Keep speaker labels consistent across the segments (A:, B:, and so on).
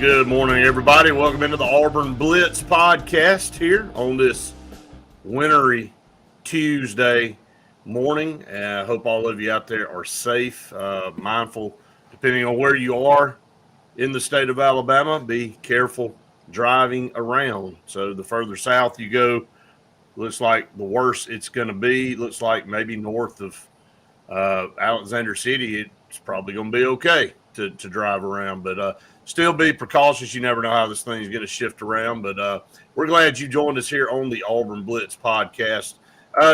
A: Good morning, everybody. Welcome into the Auburn Blitz podcast here on this wintry Tuesday morning. I hope all of you out there are safe, mindful, depending on where you are in the state of Alabama. Be careful driving around. So the further south you go, looks like the worse it's going to be. Looks like maybe north of Alexander City, it's probably going to be okay to drive around. But still be precautious. You never know how this thing's going to shift around. But we're glad you joined us here on the Auburn Blitz podcast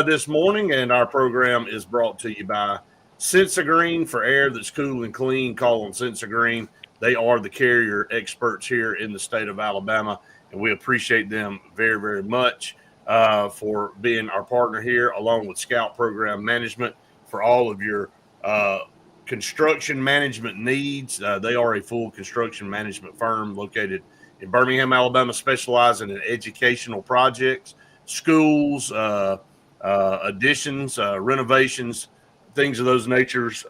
A: this morning. And our program is brought to you by Sensagreen. For air that's cool and clean, call on Sensagreen. They are the carrier experts here in the state of Alabama, and we appreciate them very, very much for being our partner here, along with Scout Program Management for all of your construction management needs. They are a full construction management firm located in Birmingham, Alabama, specializing in educational projects, schools, additions, renovations, things of those natures.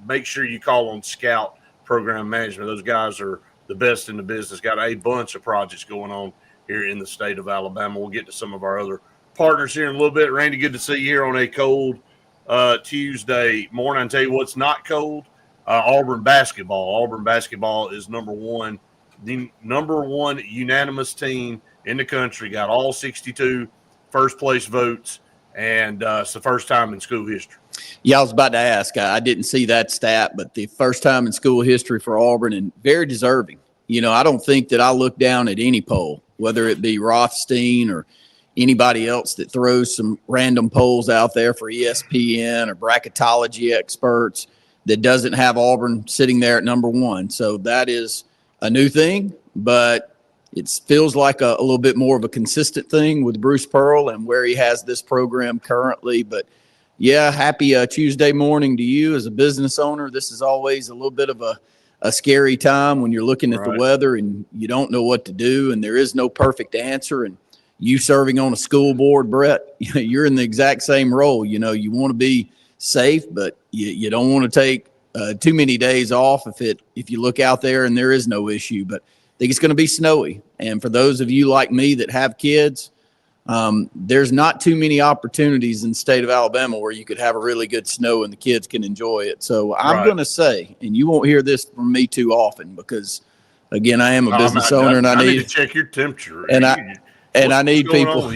A: Make sure you call on Scout Program Management. Those guys are the best in the business. Got a bunch of projects going on here in the state of Alabama. We'll get to some of our other partners here in a little bit. Randy, good to see you here on a cold Tuesday morning. I tell you what's not cold, Auburn basketball. Auburn basketball is the number one unanimous team in the country. Got all 62 first place votes, and it's the first time in school history.
B: Yeah, I was about to ask. I didn't see that stat, but the first time in school history for Auburn, and very deserving. You know, I don't think that I look down at any poll, whether it be Rothstein or anybody else that throws some random polls out there for ESPN or bracketology experts, that doesn't have Auburn sitting there at number one. So that is a new thing, but it feels like a little bit more of a consistent thing with Bruce Pearl and where he has this program currently. But yeah, happy Tuesday morning to you as a business owner. This is always a little bit of a scary time when you're looking at the weather and you don't know what to do, and there is no perfect answer. And you serving on a school board, Brett, you're in the exact same role. You know, you want to be safe, but you don't want to take too many days off if you look out there and there is no issue. But I think it's going to be snowy. And for those of you like me that have kids, there's not too many opportunities in the state of Alabama where you could have a really good snow and the kids can enjoy it. So I'm going to say, and you won't hear this from me too often because, again, I am a business owner and I need
A: to check your temperature.
B: And I need people.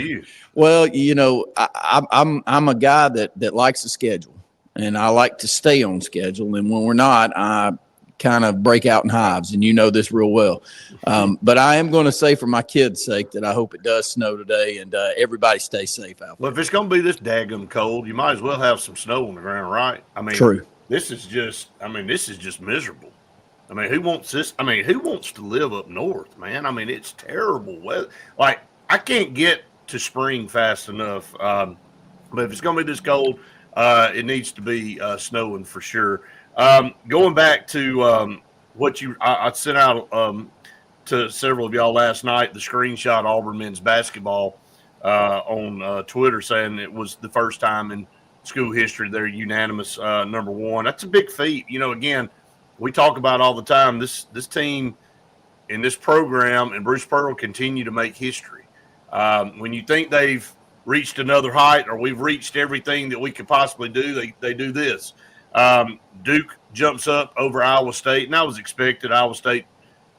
B: Well, you know, I'm a guy that likes to schedule, and I like to stay on schedule. And when we're not, I kind of break out in hives, and you know this real well. But I am going to say, for my kids' sake, that I hope it does snow today, and everybody stay safe out there.
A: Well, if it's going to be this daggum cold, you might as well have some snow on the ground, right? I mean,
B: true.
A: This is just miserable. I mean, who wants this? I mean, who wants to live up north, man? I mean, it's terrible weather. Like, I can't get to spring fast enough. But if it's going to be this cold, it needs to be snowing for sure. Going back to what I sent out to several of y'all last night, the screenshot Auburn men's basketball on Twitter, saying it was the first time in school history they're unanimous number one. That's a big feat. You know, again, we talk about all the time, this team in this program and Bruce Pearl continue to make history. When you think they've reached another height or we've reached everything that we could possibly do, they do this. Duke jumps up over Iowa State, and I was expected. Iowa State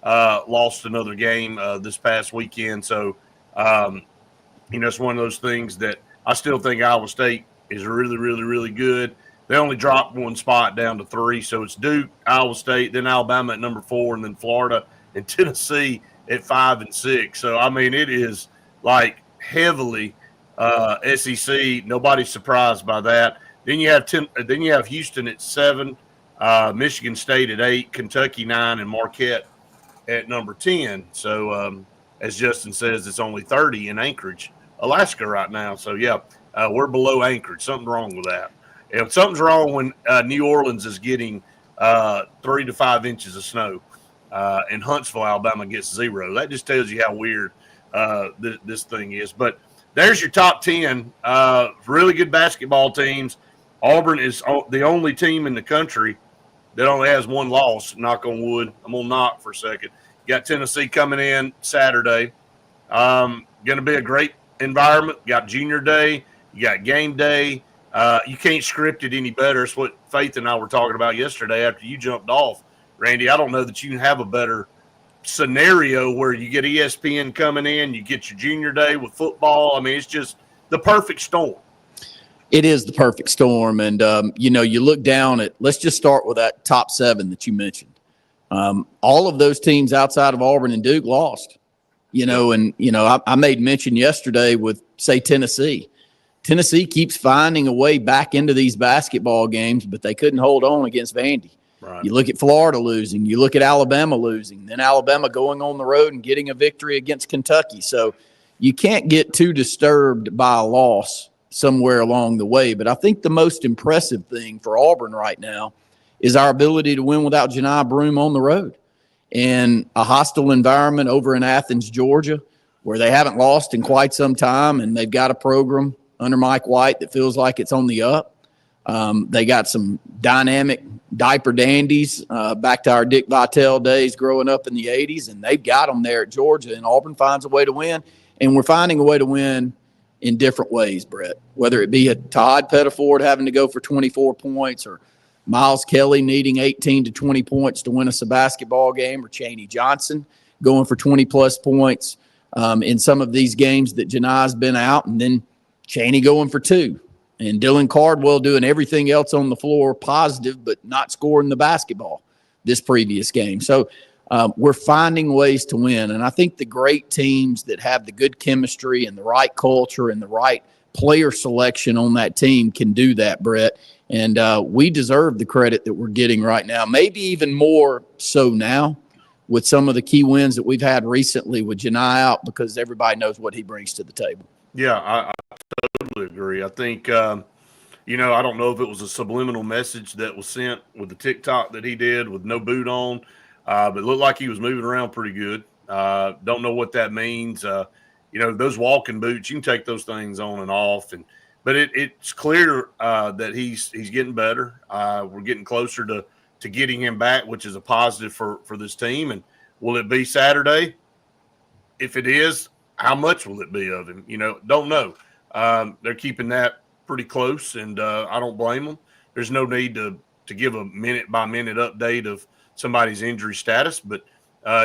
A: lost another game this past weekend. So, you know, it's one of those things that I still think Iowa State is really, really, really good. They only dropped one spot down to 3. So it's Duke, Iowa State, then Alabama at number 4, and then Florida and Tennessee at 5 and 6. So, I mean, it is like heavily SEC. Nobody's surprised by that. Then you have Houston at 7, Michigan State at 8, Kentucky 9, and Marquette at number 10. So as Justin says, it's only 30 in Anchorage, Alaska right now. So yeah, we're below Anchorage. Something's wrong with that. And something's wrong when New Orleans is getting 3 to 5 inches of snow, and Huntsville, Alabama gets 0. That just tells you how weird this thing is. But there's your top 10 really good basketball teams. Auburn is the only team in the country that only has one loss. Knock on wood. I'm going to knock for a second. Got Tennessee coming in Saturday. Going to be a great environment. Got junior day. You got game day. You can't script it any better. It's what Faith and I were talking about yesterday after you jumped off, Randy. I don't know that you can have a better scenario where you get ESPN coming in, you get your junior day with football. I mean, it's just the perfect storm.
B: It is the perfect storm. And, you look down at – let's just start with that top 7 that you mentioned. All of those teams outside of Auburn and Duke lost. I made mention yesterday with, say, Tennessee. Tennessee keeps finding a way back into these basketball games, but they couldn't hold on against Vandy.
A: Right.
B: You look at Florida losing. You look at Alabama losing. Then Alabama going on the road and getting a victory against Kentucky. So you can't get too disturbed by a loss somewhere along the way. But I think the most impressive thing for Auburn right now is our ability to win without Janai Broome on the road. In a hostile environment over in Athens, Georgia, where they haven't lost in quite some time, and they've got a program under Mike White that feels like it's on the up. They got some dynamic diaper dandies back to our Dick Vitale days growing up in the 80s, and they've got them there at Georgia, and Auburn finds a way to win. And we're finding a way to win in different ways, Brett, whether it be a Todd Pettiford having to go for 24 points or Miles Kelly needing 18 to 20 points to win us a basketball game, or Chaney Johnson going for 20-plus points in some of these games that Janai's been out, and then Chaney going for 2. And Dylan Cardwell doing everything else on the floor positive, but not scoring the basketball this previous game. So we're finding ways to win. And I think the great teams that have the good chemistry and the right culture and the right player selection on that team can do that, Brett. And we deserve the credit that we're getting right now, maybe even more so now with some of the key wins that we've had recently with Janai out, because everybody knows what he brings to the table.
A: Yeah, I totally agree. I think, I don't know if it was a subliminal message that was sent with the TikTok that he did with no boot on, but it looked like he was moving around pretty good. Don't know what that means. Those walking boots, you can take those things on and off, but it's clear that he's getting better. We're getting closer to getting him back, which is a positive for this team. And will it be Saturday? If it is, how much will it be of him? Don't know. They're keeping that pretty close, and I don't blame them. There's no need to give a minute-by-minute update of somebody's injury status, but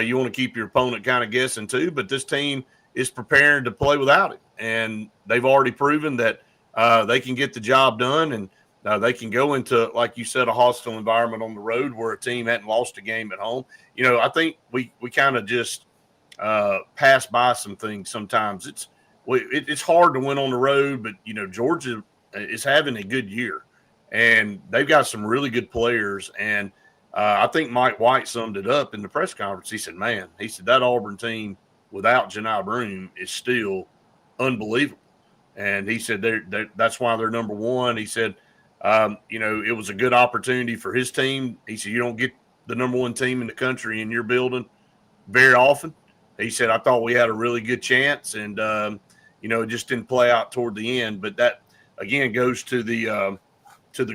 A: you want to keep your opponent kind of guessing too. But this team is preparing to play without it, and they've already proven that they can get the job done, and they can go into, like you said, a hostile environment on the road where a team hadn't lost a game at home. I think we kind of just pass by some things sometimes. It's hard to win on the road, but Georgia is having a good year, and they've got some really good players. And I think Mike White summed it up in the press conference. He said, that Auburn team without Janai Broome is still unbelievable. And he said that's why they're number one. He said, it was a good opportunity for his team. He said, you don't get the number one team in the country in your building very often. He said, I thought we had a really good chance, and, it just didn't play out toward the end. But that, again, goes to the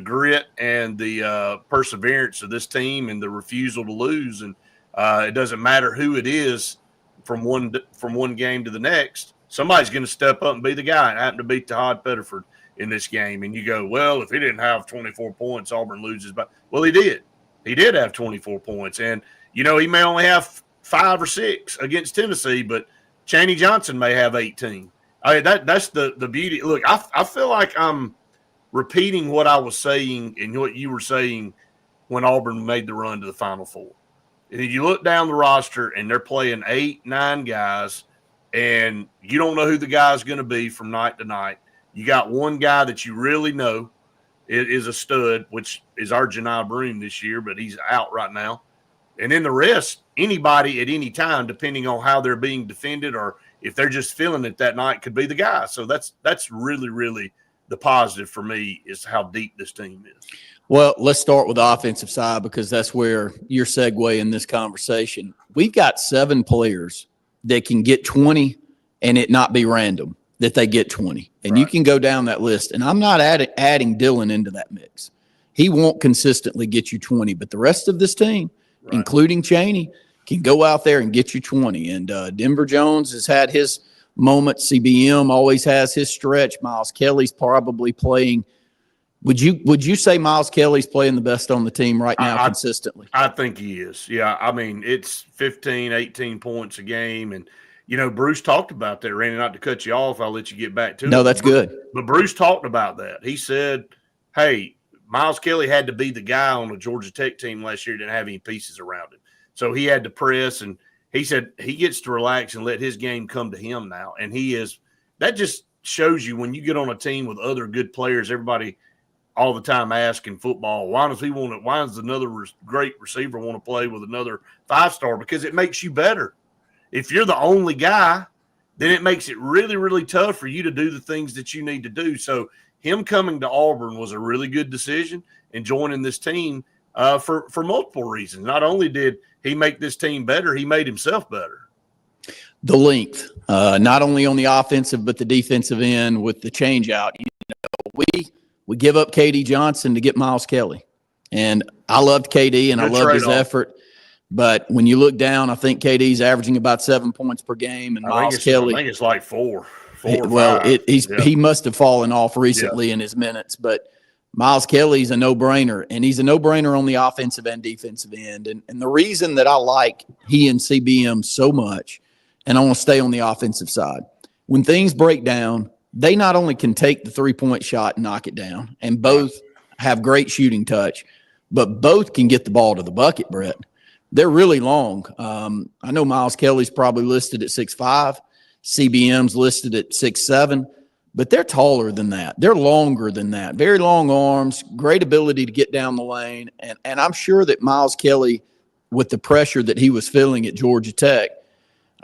A: grit and the perseverance of this team and the refusal to lose. And it doesn't matter who it is from one game to the next. Somebody's going to step up and be the guy. It happened to beat Todd Pettiford in this game. And you go, well, if he didn't have 24 points, Auburn loses. But well, he did. He did have 24 points. And, he may only have 5 or 6 against Tennessee, but Chaney Johnson may have 18. That's the beauty. Look, I feel like I'm repeating what I was saying and what you were saying when Auburn made the run to the Final Four. And you look down the roster, and they're playing 8, 9 guys, and you don't know who the guy's going to be from night to night. You got one guy that you really know is a stud, which is our Janai Broome this year, but he's out right now. And then the rest, anybody at any time, depending on how they're being defended or if they're just feeling it that night, could be the guy. So that's really, really the positive for me is how deep this team is.
B: Well, let's start with the offensive side because that's where your segue in this conversation. We've got 7 players that can get 20 and it not be random that they get 20. And right. You can go down that list. And I'm not adding Dylan into that mix. He won't consistently get you 20, but the rest of this team, right, including Chaney, can go out there and get you 20. And Denver Jones has had his moment. CBM always has his stretch. Miles Kelly's probably playing. Would you say Miles Kelly's playing the best on the team right now consistently?
A: I think he is. Yeah. I mean, it's 15, 18 points a game. And, Bruce talked about that, Randy, not to cut you off. I'll let you get back to it.
B: No, that's good.
A: But Bruce talked about that. He said, hey, Miles Kelly had to be the guy on the Georgia Tech team last year, didn't have any pieces around him. So he had to press, and he said he gets to relax and let his game come to him now. And that just shows you when you get on a team with other good players, everybody all the time asking football, why does another great receiver want to play with another 5-star? Because it makes you better. If you're the only guy, then it makes it really, really tough for you to do the things that you need to do. So him coming to Auburn was a really good decision, and joining this team for multiple reasons. Not only did he make this team better, he made himself better.
B: The length, not only on the offensive but the defensive end with the change out. We give up KD Johnson to get Miles Kelly, and I loved KD and I loved his effort. But when you look down, I think KD's averaging about 7 points per game, and Miles Kelly,
A: I think it's like four.
B: Well, he must have fallen off recently in his minutes, but Miles Kelly's a no-brainer, and he's a no-brainer on the offensive and defensive end. And the reason that I like he and CBM so much, and I want to stay on the offensive side, when things break down, they not only can take the three-point shot and knock it down, and both have great shooting touch, but both can get the ball to the bucket, Brett. They're really long. I know Miles Kelly's probably listed at 6'5". CBM's listed at 6'7", but they're taller than that. They're longer than that. Very long arms, great ability to get down the lane. And I'm sure that Miles Kelly, with the pressure that he was feeling at Georgia Tech,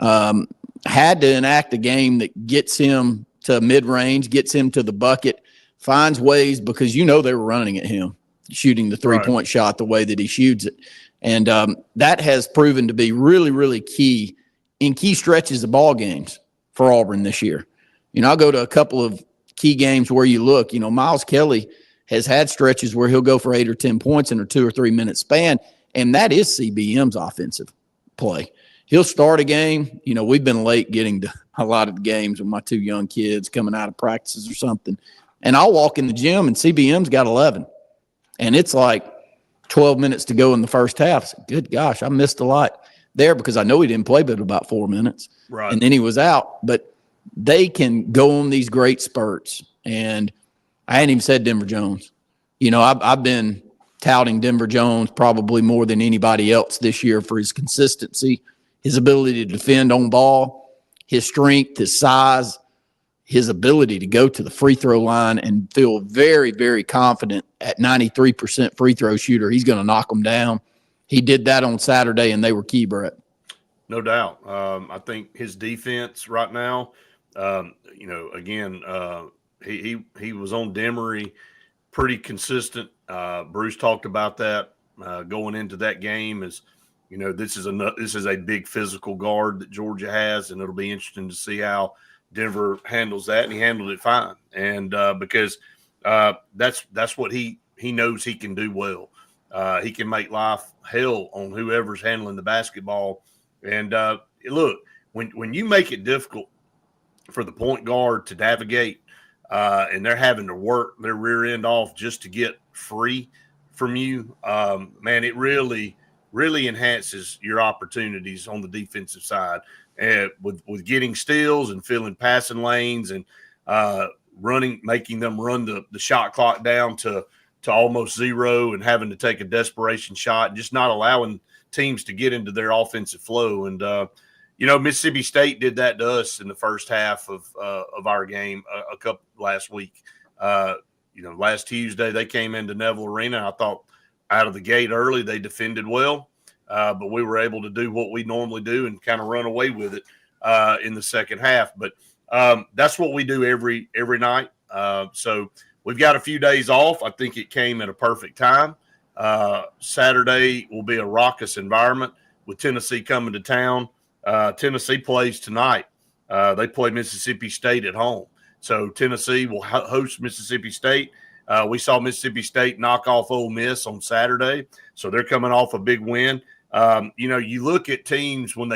B: had to enact a game that gets him to mid-range, gets him to the bucket, finds ways, because they were running at him, shooting the three-point shot the way that he shoots it. And that has proven to be really, really key in key stretches of ball games for Auburn this year. I'll go to a couple of key games where you look, Miles Kelly has had stretches where he'll go for 8 or 10 points in a 2 or 3 minute span. And that is CBM's offensive play. He'll start a game. We've been late getting to a lot of the games with my 2 young kids coming out of practices or something. And I'll walk in the gym and CBM's got 11. And it's like 12 minutes to go in the first half. I said, good gosh, I missed a lot there because I know he didn't play but about 4 minutes.
A: Right.
B: And then he was out. But they can go on these great spurts. And I hadn't even said Denver Jones. I've been touting Denver Jones probably more than anybody else this year for his consistency, his ability to defend on ball, his strength, his size, his ability to go to the free throw line and feel very, very confident at 93% free throw shooter. He's going to knock them down. He did that on Saturday, and they were key, Brett.
A: No doubt. I think his defense right now, again, he was on Demery, pretty consistent. Bruce talked about that going into that game. This is a big physical guard that Georgia has, and it'll be interesting to see how Denver handles that. And he handled it fine, and because that's what he knows he can do well. He can make life hell on whoever's handling the basketball. And look, when you make it difficult for the point guard to navigate, and they're having to work their rear end off just to get free from you, man, it really, really enhances your opportunities on the defensive side, and with getting steals and filling passing lanes and making them run the shot clock down to almost zero and having to take a desperation shot and just not allowing teams to get into their offensive flow. And, Mississippi State did that to us in the first half of our game a couple last week. Last Tuesday they came into Neville Arena. I thought out of the gate early they defended well, but we were able to do what we normally do and kind of run away with it in the second half. But that's what we do every night. So we've got a few days off. I think it came at a perfect time. Saturday will be a raucous environment with Tennessee coming to town. Tennessee plays tonight. They play Mississippi State at home. So Tennessee will host Mississippi State. We saw Mississippi State knock off Ole Miss on Saturday. So they're coming off a big win. You look at teams when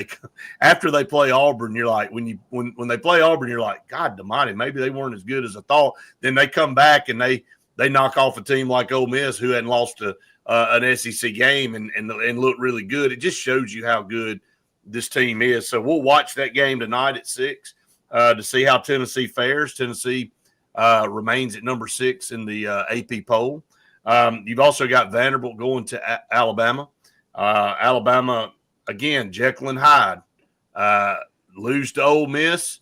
A: after they play Auburn, you're like, when they play Auburn, you're like, God almighty, maybe they weren't as good as I thought. Then they come back and they knock off a team like Ole Miss, who hadn't lost an SEC game and look really good. It just shows you how good this team is. So we'll watch that game tonight at 6 to see how Tennessee fares. Tennessee remains at number 6 in the AP poll. You've also got Vanderbilt going to Alabama. Alabama, again, Jekyll and Hyde, lose to Ole Miss,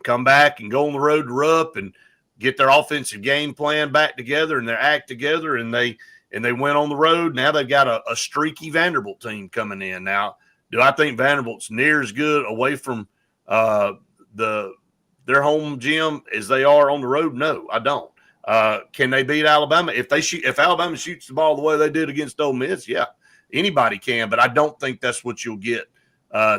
A: come back and go on the road to Rupp and get their offensive game plan back together and their act together, and they went on the road. Now they've got a streaky Vanderbilt team coming in. Now, do I think Vanderbilt's near as good away from their home gym as they are on the road? No, I don't. Can they beat Alabama? If Alabama shoots the ball the way they did against Ole Miss, yeah, anybody can. But I don't think that's what you'll get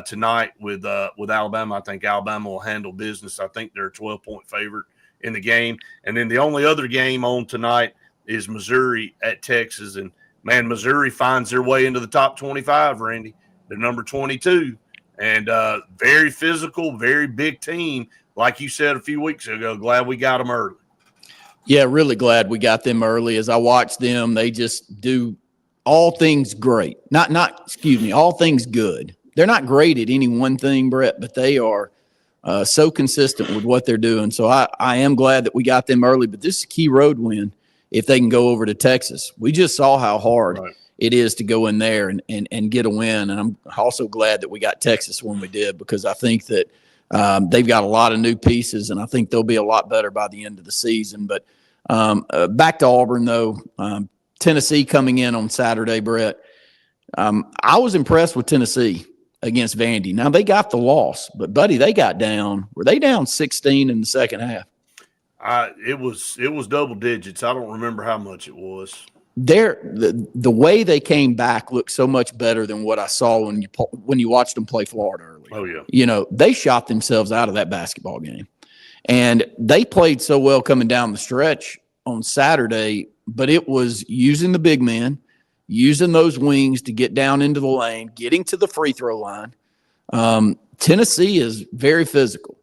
A: tonight with Alabama. I think Alabama will handle business. I think they're a 12-point favorite in the game. And then the only other game on tonight is Missouri at Texas. And, man, Missouri finds their way into the top 25, Randy. They're number 22. And very physical, very big team. Like you said a few weeks ago, glad we got them early.
B: Yeah, really glad we got them early. As I watch them, they just do all things great. All things good. They're not great at any one thing, Brett, but they are so consistent with what they're doing. So I am glad that we got them early, but this is a key road win if they can go over to Texas. We just saw how hard it is to go in there and get a win. And I'm also glad that we got Texas when we did, because I think that they've got a lot of new pieces, and I think they'll be a lot better by the end of the season. But back to Auburn, though, Tennessee coming in on Saturday, Brett. I was impressed with Tennessee against Vandy. Now, they got the loss, but, buddy, they got down. Were they down 16 in the second half?
A: It was double digits. I don't remember how much it was.
B: The way they came back looked so much better than what I saw when you watched them play Florida early.
A: Oh, yeah.
B: They shot themselves out of that basketball game. And they played so well coming down the stretch on Saturday, but it was using the big men, using those wings to get down into the lane, getting to the free throw line. Tennessee is very physical,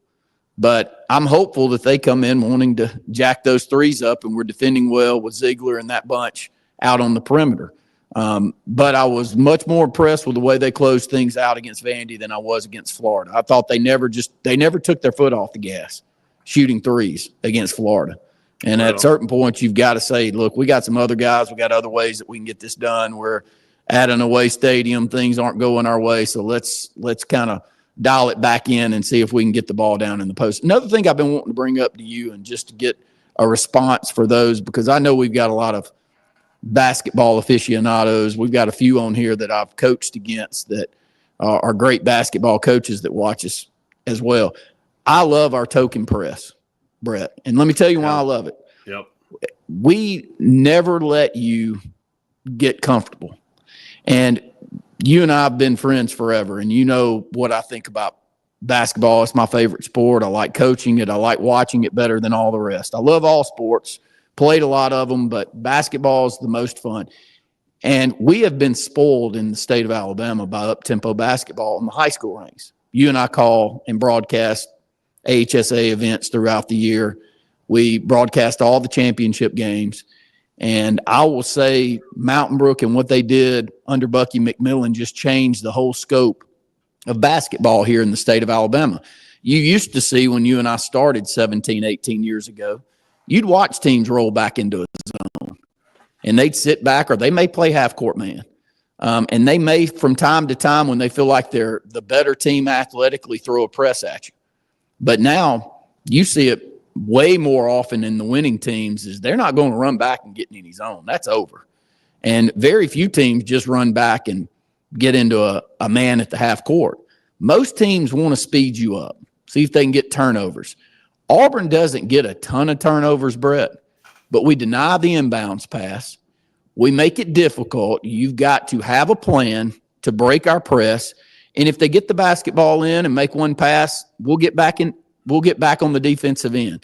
B: but I'm hopeful that they come in wanting to jack those threes up, and we're defending well with Ziegler and that bunch out on the perimeter. But I was much more impressed with the way they closed things out against Vandy than I was against Florida. I thought they never took their foot off the gas shooting threes against Florida. And at certain points, you've got to say, look, we got some other guys. We got other ways that we can get this done. We're at an away stadium. Things aren't going our way. So let's kind of dial it back in and see if we can get the ball down in the post. Another thing I've been wanting to bring up to you, and just to get a response for those, because I know we've got a lot of basketball aficionados. We've got a few on here that I've coached against that are great basketball coaches that watch us as well. I love our token press, Brett. And let me tell you why I love it.
A: Yep.
B: We never let you get comfortable. And you and I have been friends forever, and you know what I think about basketball. It's my favorite sport. I like coaching it. I like watching it better than all the rest. I love all sports, played a lot of them, but basketball is the most fun. And we have been spoiled in the state of Alabama by up-tempo basketball in the high school ranks. You and I call and broadcast AHSA events throughout the year. We broadcast all the championship games. And I will say Mountain Brook and what they did under Bucky McMillan just changed the whole scope of basketball here in the state of Alabama. You used to see, when you and I started 17, 18 years ago, you'd watch teams roll back into a zone, and they'd sit back, or they may play half-court man. And they may, from time to time, when they feel like they're the better team athletically, throw a press at you. But now you see it way more often in the winning teams is they're not going to run back and get in any zone. That's over. And very few teams just run back and get into a man at the half court. Most teams want to speed you up, see if they can get turnovers. Auburn doesn't get a ton of turnovers, Brett, but we deny the inbounds pass. We make it difficult. You've got to have a plan to break our press. And if they get the basketball in and make one pass, we'll get back on the defensive end.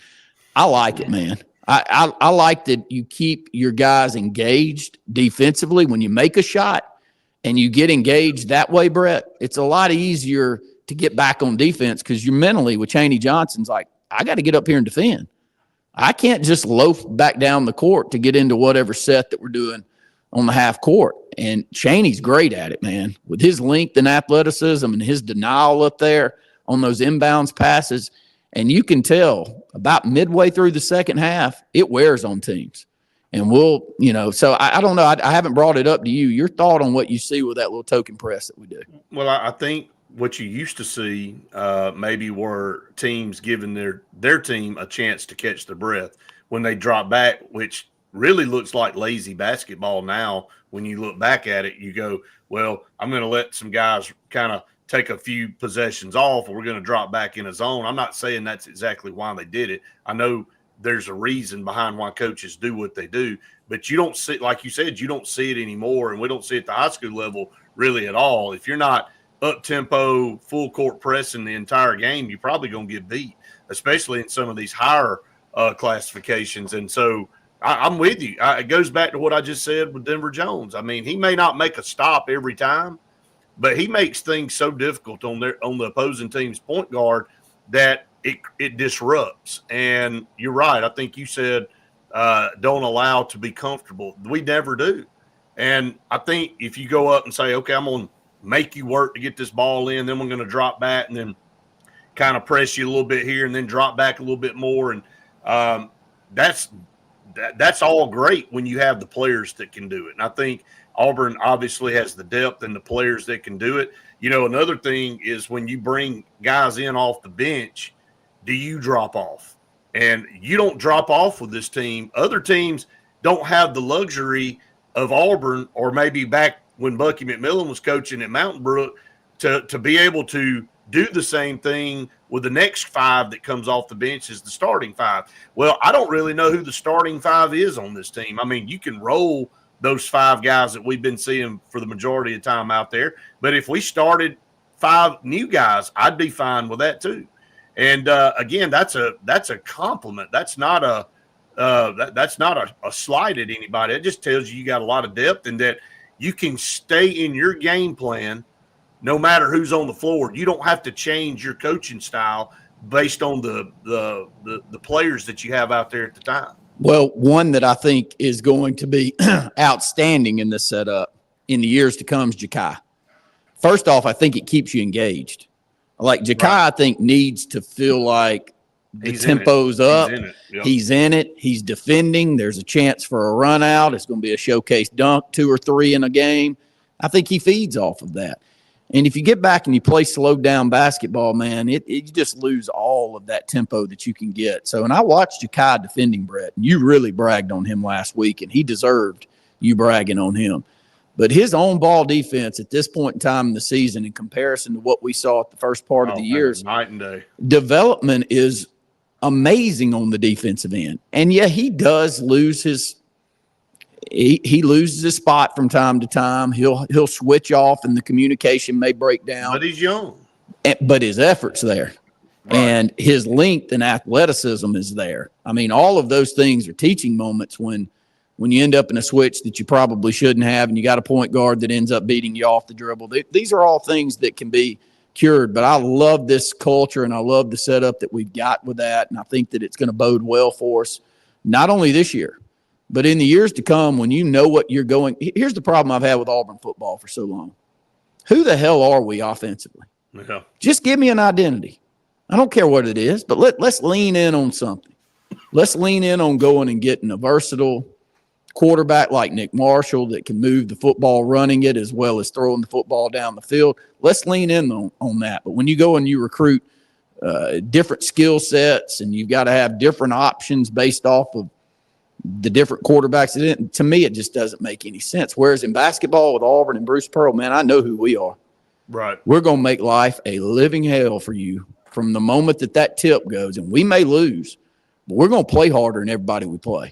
B: I like it, man. I like that you keep your guys engaged defensively when you make a shot. and you get engaged that way, Brett, it's a lot easier to get back on defense because you're mentally with Chaney Johnson's like, I got to get up here and defend. I can't just loaf back down the court to get into whatever set that we're doing on the half court. And Chaney's great at it, man, with his length and athleticism and his denial up there on those inbounds passes. And you can tell about midway through the second half, it wears on teams. And we'll, so I don't know. I haven't brought it up to you. Your thought on what you see with that little token press that we do.
A: Well, I think what you used to see maybe were teams giving their team a chance to catch their breath when they drop back, which really looks like lazy basketball now. When you look back at it, you go, well, I'm going to let some guys kind of take a few possessions off, or we're going to drop back in a zone. I'm not saying that's exactly why they did it. I know there's a reason behind why coaches do what they do, but you don't see, like you said, you don't see it anymore, and we don't see it at the high school level really at all. If you're not up-tempo, full-court pressing the entire game, you're probably going to get beat, especially in some of these higher classifications. And so I'm with you. It goes back to what I just said with Denver Jones. I mean, he may not make a stop every time, but he makes things so difficult on the opposing team's point guard that it disrupts. And you're right. I think you said don't allow to be comfortable. We never do. And I think if you go up and say, okay, I'm going to make you work to get this ball in, then we're going to drop back and then kind of press you a little bit here and then drop back a little bit more. And that's all great when you have the players that can do it. And I think Auburn obviously has the depth and the players that can do it. Another thing is when you bring guys in off the bench, do you drop off? And you don't drop off with this team. Other teams don't have the luxury of Auburn, or maybe back when Bucky McMillan was coaching at Mountain Brook, to be able to do the same thing with the next five that comes off the bench as the starting five. Well, I don't really know who the starting five is on this team. I mean, you can roll those five guys that we've been seeing for the majority of time out there, but if we started five new guys, I'd be fine with that too. And again, that's a compliment. That's not a slight at anybody. It just tells you got a lot of depth and that you can stay in your game plan no matter who's on the floor. You don't have to change your coaching style based on the players that you have out there at the time.
B: Well, one that I think is going to be outstanding in this setup in the years to come is Ja'Kai. First off, I think it keeps you engaged. Like Ja'Kai, right. I think needs to feel like the tempo's up. He's in it. He's defending. There's a chance for a run out. It's going to be a showcase dunk, 2 or 3 in a game. I think he feeds off of that. And if you get back and you play slowed down basketball, man, you just lose all of that tempo that you can get. So, and I watched Ja'Kai defending Brett, and you really bragged on him last week, and he deserved you bragging on him. But his own ball defense at this point in time in the season, in comparison to what we saw at the first part of the years,
A: night and day.
B: Development is amazing on the defensive end. And yeah, he does lose he loses his spot from time to time. He'll switch off and the communication may break down.
A: But he's young.
B: But his effort's there. Right. And his length and athleticism is there. I mean, all of those things are teaching moments when you end up in a switch that you probably shouldn't have and you got a point guard that ends up beating you off the dribble. These are all things that can be cured. But I love this culture and I love the setup that we've got with that. And I think that it's going to bode well for us, not only this year, but in the years to come when you know what you're going. Here's the problem I've had with Auburn football for so long. Who the hell are we offensively?
A: Yeah.
B: Just give me an identity. I don't care what it is, but let's lean in on something. Let's lean in on going and getting a versatile quarterback like Nick Marshall that can move the football running it as well as throwing the football down the field. Let's lean in on that. But when you go and you recruit different skill sets and you've got to have different options based off of the different quarterbacks, to me, it just doesn't make any sense. Whereas in basketball with Auburn and Bruce Pearl, man, I know who we are.
A: Right.
B: We're going to make life a living hell for you from the moment that tip goes. And we may lose, but we're going to play harder than everybody we play.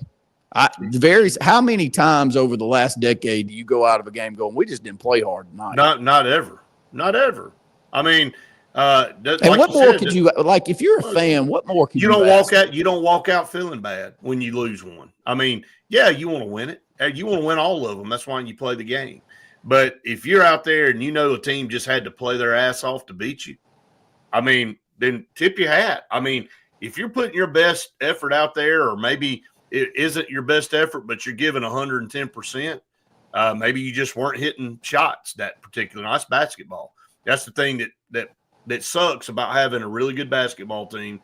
B: It varies. How many times over the last decade do you go out of a game going, we just didn't play hard tonight?
A: Not ever. Not ever. I mean,
B: and like what more could you like? If you're a fan, what more could you?
A: You don't walk out feeling bad when you lose one. I mean, yeah, you want to win it. You want to win all of them. That's why you play the game. But if you're out there and you know a team just had to play their ass off to beat you, I mean, then tip your hat. I mean, if you're putting your best effort out there, or maybe it isn't your best effort, but you're giving 110%, maybe you just weren't hitting shots that particular night. That's basketball. That's the thing that sucks about having a really good basketball team,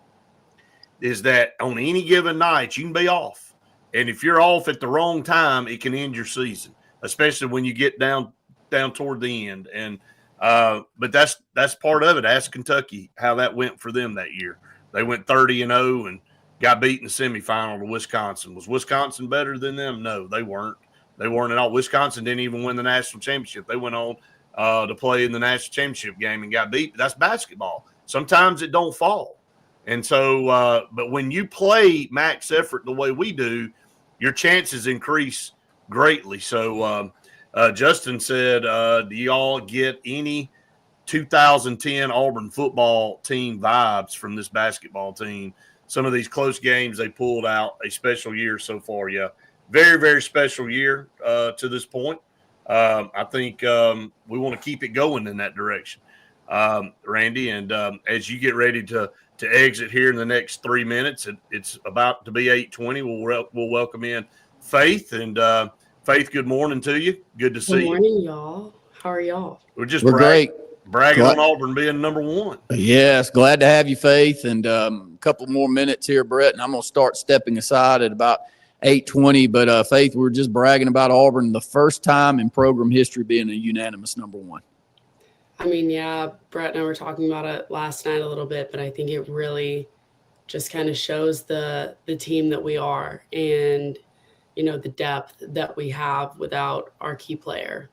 A: is that on any given night you can be off. And if you're off at the wrong time, it can end your season, especially when you get down toward the end. And but that's part of it. Ask Kentucky how that went for them that year. They went 30-0 and got beat in the semifinal to Wisconsin. Was Wisconsin better than them? No, they weren't. They weren't at all. Wisconsin didn't even win the national championship. They went on to play in the national championship game and got beat. That's basketball. Sometimes it don't fall. And so, but when you play max effort the way we do, your chances increase greatly. So Justin said, do y'all get any 2010 Auburn football team vibes from this basketball team? Some of these close games they pulled out, a special year so far. Yeah, very, very special year to this point. I think we want to keep it going in that direction, Randy. And as you get ready to exit here in the next 3 minutes, it's about to be 8:20. We'll welcome in Faith. And Faith, good morning to you. Good to see you.
C: Good morning, y'all. How are y'all?
A: We're
B: great.
A: Bragging on Auburn being number one.
B: Yes, glad to have you, Faith. And a couple more minutes here, Brett, and I'm going to start stepping aside at about 8:20. But, Faith, we're just bragging about Auburn, the first time in program history being a unanimous number one.
C: I mean, yeah, Brett and I were talking about it last night a little bit, but I think it really just kind of shows the team that we are and, you know, the depth that we have without our key player.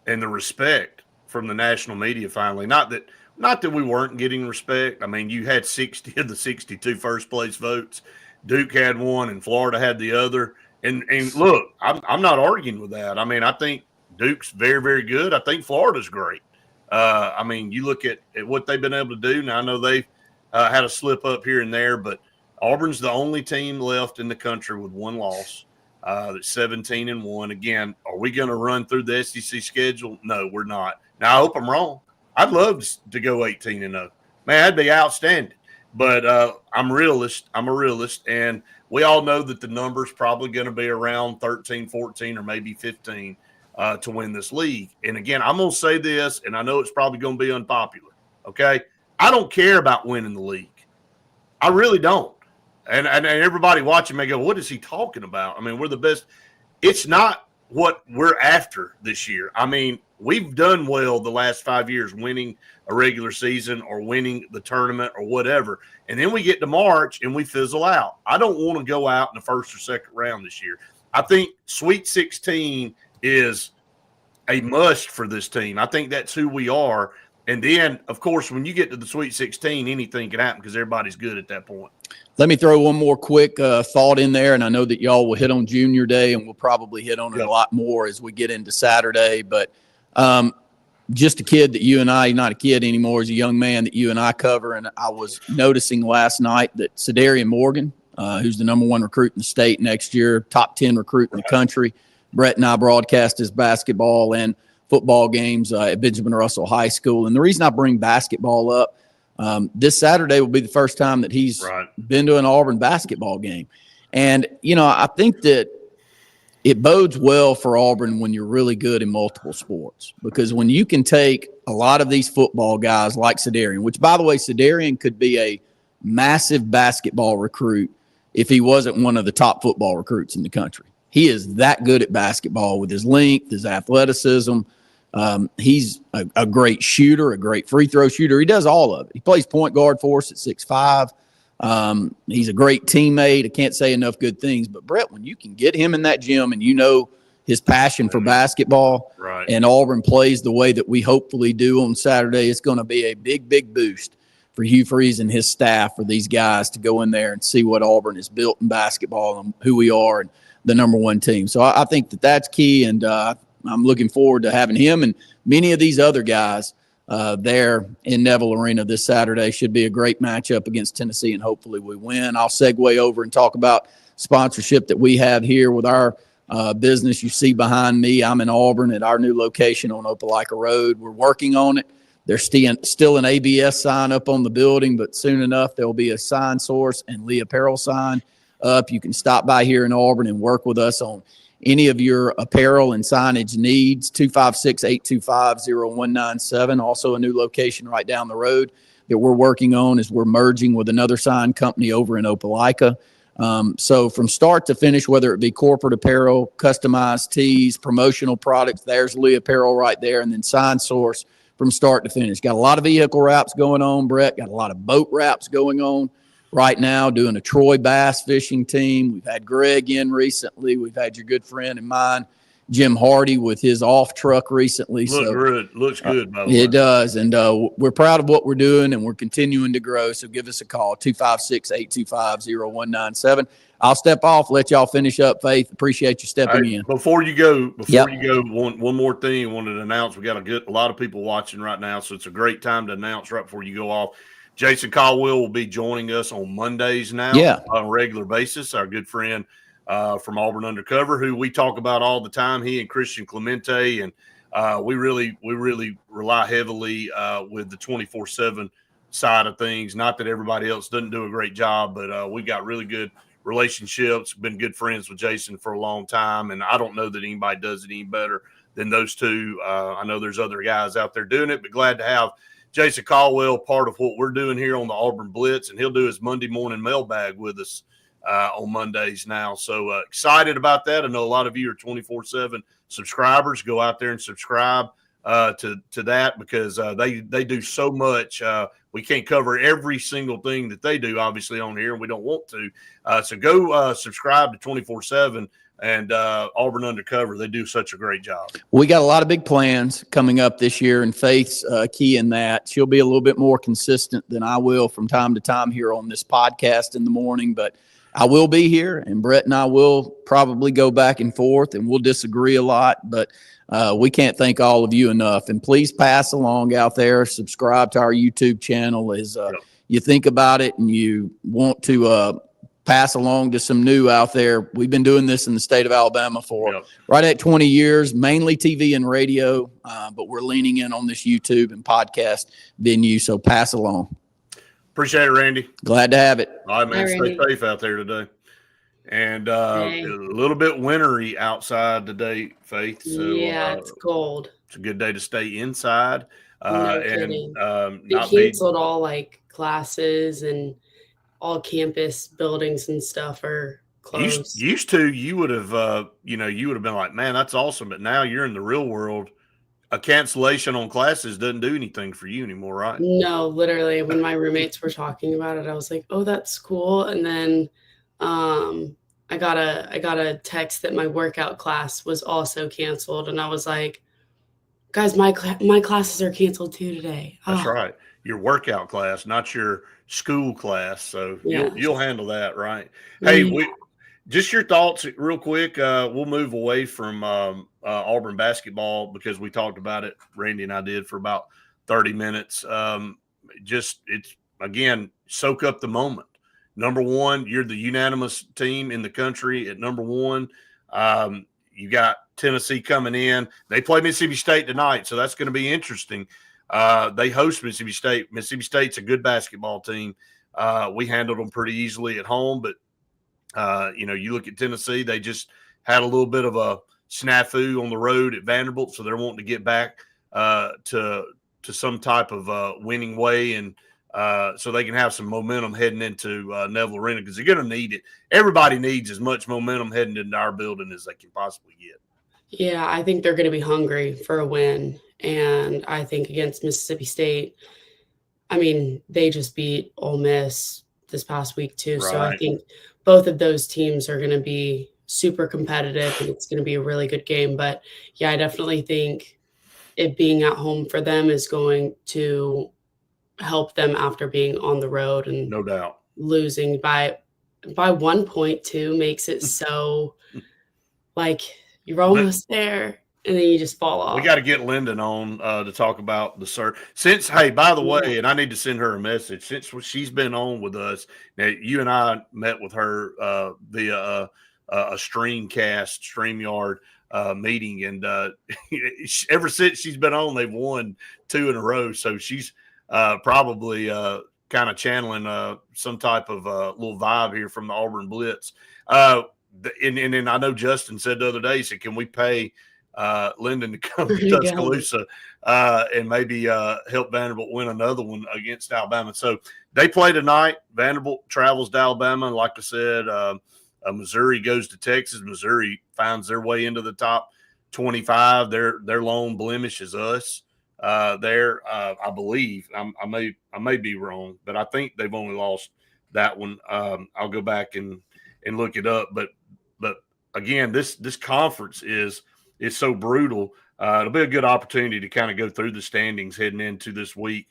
A: And the respect from the national media finally. Not that we weren't getting respect. I mean, you had 60 of the 62 first place votes. Duke had one and Florida had the other. And look, I'm not arguing with that. I mean, I think Duke's very, very good. I think Florida's great. I mean, you look at what they've been able to do. Now, I know they've had a slip up here and there, but Auburn's the only team left in the country with one loss. That's 17-1. Again, are we going to run through the SEC schedule? No, we're not. Now, I hope I'm wrong. I'd love to go 18-0. Man, that'd be outstanding. But I'm a realist, and we all know that the number's probably going to be around 13, 14, or maybe 15 to win this league. And again, I'm going to say this, and I know it's probably going to be unpopular, okay? I don't care about winning the league. I really don't. And everybody watching may go, what is he talking about? I mean, we're the best. It's not what we're after this year. I mean, we've done well the last 5 years winning a regular season or winning the tournament or whatever. And then we get to March and we fizzle out. I don't want to go out in the first or second round this year. I think Sweet 16 is a must for this team. I think that's who we are. And then, of course, when you get to the Sweet 16, anything can happen because everybody's good at that point.
B: Let me throw one more quick thought in there, and I know that y'all will hit on Junior Day, and we'll probably hit on it a lot more as we get into Saturday. But just a kid that you and I, not a kid anymore, is a young man that you and I cover, and I was noticing last night that Cedarian Morgan, who's the number one recruit in the state next year, top 10 recruit in the country. Brett and I broadcast his basketball and football games at Benjamin Russell High School. And the reason I bring basketball up, this Saturday will be the first time that he's been to an Auburn basketball game. And, you know, I think that it bodes well for Auburn when you're really good in multiple sports, because when you can take a lot of these football guys like Cedarian, which, by the way, Cedarian could be a massive basketball recruit if he wasn't one of the top football recruits in the country. He is that good at basketball with his length, his athleticism. He's a great shooter, a great free throw shooter. He does all of it. He plays point guard for us at 6'5". He's a great teammate. I can't say enough good things. But, Brett, when you can get him in that gym and you know his passion for basketball, and Auburn plays the way that we hopefully do on Saturday, it's going to be a big, big boost for Hugh Freeze and his staff, for these guys to go in there and see what Auburn has built in basketball and who we are and the number one team. So I think that that's key, and I'm looking forward to having him and many of these other guys there in Neville Arena this Saturday. Should be a great matchup against Tennessee, and hopefully we win. I'll segue over and talk about sponsorship that we have here with our business you see behind me. I'm in Auburn at our new location on Opelika Road. We're working on it. There's still an ABS sign up on the building, but soon enough there'll be a sign source and Lee Apparel sign up. You can stop by here in Auburn and work with us on any of your apparel and signage needs. 256-825-0197. Also a new location right down the road that we're working on as we're merging with another sign company over in Opelika. So from start to finish, whether it be corporate apparel, customized tees, promotional products, there's Lee Apparel right there, and then sign source from start to finish. Got a lot of vehicle wraps going on, Brett. Got a lot of boat wraps going on right now, doing a Troy bass fishing team. We've had Greg in recently. We've had your good friend and mine, Jim Hardy, with his off truck recently.
A: Looks good, by the way.
B: It does. And we're proud of what we're doing, and we're continuing to grow. So give us a call, 256-825-0197. I'll step off, let y'all finish up, Faith. Appreciate you stepping in.
A: Before you go, one more thing I wanted to announce. We got a lot of people watching right now, so it's a great time to announce right before you go off. Jason Caldwell will be joining us on Mondays now on a regular basis. Our good friend from Auburn Undercover, who we talk about all the time, he and Christian Clemente, and we really rely heavily with the 24/7 side of things. Not that everybody else doesn't do a great job, but we got really good relationships, been good friends with Jason for a long time, and I don't know that anybody does it any better than those two. I know there's other guys out there doing it, but glad to have Jason Caldwell part of what we're doing here on the Auburn Blitz, and he'll do his Monday morning mailbag with us on Mondays now. So excited about that. I know a lot of you are 24/7 subscribers. Go out there and subscribe to that, because they do so much. We can't cover every single thing that they do, obviously, on here, and we don't want to. So go subscribe to 24/7 and Auburn Undercover. They do such a great job.
B: We got a lot of big plans coming up this year, and Faith's key in that. She'll be a little bit more consistent than I will from time to time here on this podcast in the morning, but I will be here, and Brett and I will probably go back and forth, and we'll disagree a lot, but we can't thank all of you enough. And please pass along out there, subscribe to our YouTube channel as you think about it and you want to pass along to some new out there. We've been doing this in the state of Alabama for right at 20 years, mainly TV and radio, but we're leaning in on this YouTube and podcast venue, so pass along.
A: Appreciate it, Randy.
B: Glad to have it.
A: All right, man. Stay safe out there today. And a little bit wintry outside today, Faith. So,
C: it's cold.
A: It's a good day to stay inside.
C: No kidding. They canceled all like classes, and all campus buildings and stuff are closed.
A: Used to, you would have, you would have been like, man, that's awesome. But now you're in the real world. A cancellation on classes doesn't do anything for you anymore, right?
C: No, literally. When my roommates were talking about it, I was like, oh, that's cool. And then I got a text that my workout class was also canceled, and I was like, guys, my classes are canceled too today.
A: That's right. Your workout class, not your school class. So you'll handle that, right? Hey, just your thoughts real quick. We'll move away from Auburn basketball because we talked about it. Randy and I did for about 30 minutes. It's again, soak up the moment. Number one, you're the unanimous team in the country at number one. You got Tennessee coming in. They play Mississippi State tonight, so that's going to be interesting. They host Mississippi State. Mississippi State's a good basketball team. We handled them pretty easily at home, but you look at Tennessee, they just had a little bit of a snafu on the road at Vanderbilt, so they're wanting to get back to some type of winning way, and so they can have some momentum heading into Neville Arena, because they're going to need it. Everybody needs as much momentum heading into our building as they can possibly get.
C: Yeah, I think they're going to be hungry for a win, and I think against Mississippi State, I mean, they just beat Ole Miss this past week too, so I think both of those teams are going to be super competitive, and it's going to be a really good game. But yeah, I definitely think it being at home for them is going to help them after being on the road, and
A: no doubt
C: losing by 1 point too makes it so like you're almost there and then you just fall off.
A: We got to get Lyndon on to talk about the search. Hey, by the way, and I need to send her a message, since she's been on with us. Now, you and I met with her via a StreamYard meeting, and ever since she's been on, they've won 2 in a row. So she's probably kind of channeling some type of little vibe here from the Auburn Blitz. And I know Justin said the other day, he said, can we pay Lyndon to come to Tuscaloosa and maybe help Vanderbilt win another one against Alabama? So they play tonight. Vanderbilt travels to Alabama. And like I said, Missouri goes to Texas. Missouri finds their way into the top 25. Their lone blemish is us. I believe I may be wrong, but I think they've only lost that one. I'll go back and look it up. But again, this conference is so brutal. It'll be a good opportunity to kind of go through the standings heading into this week.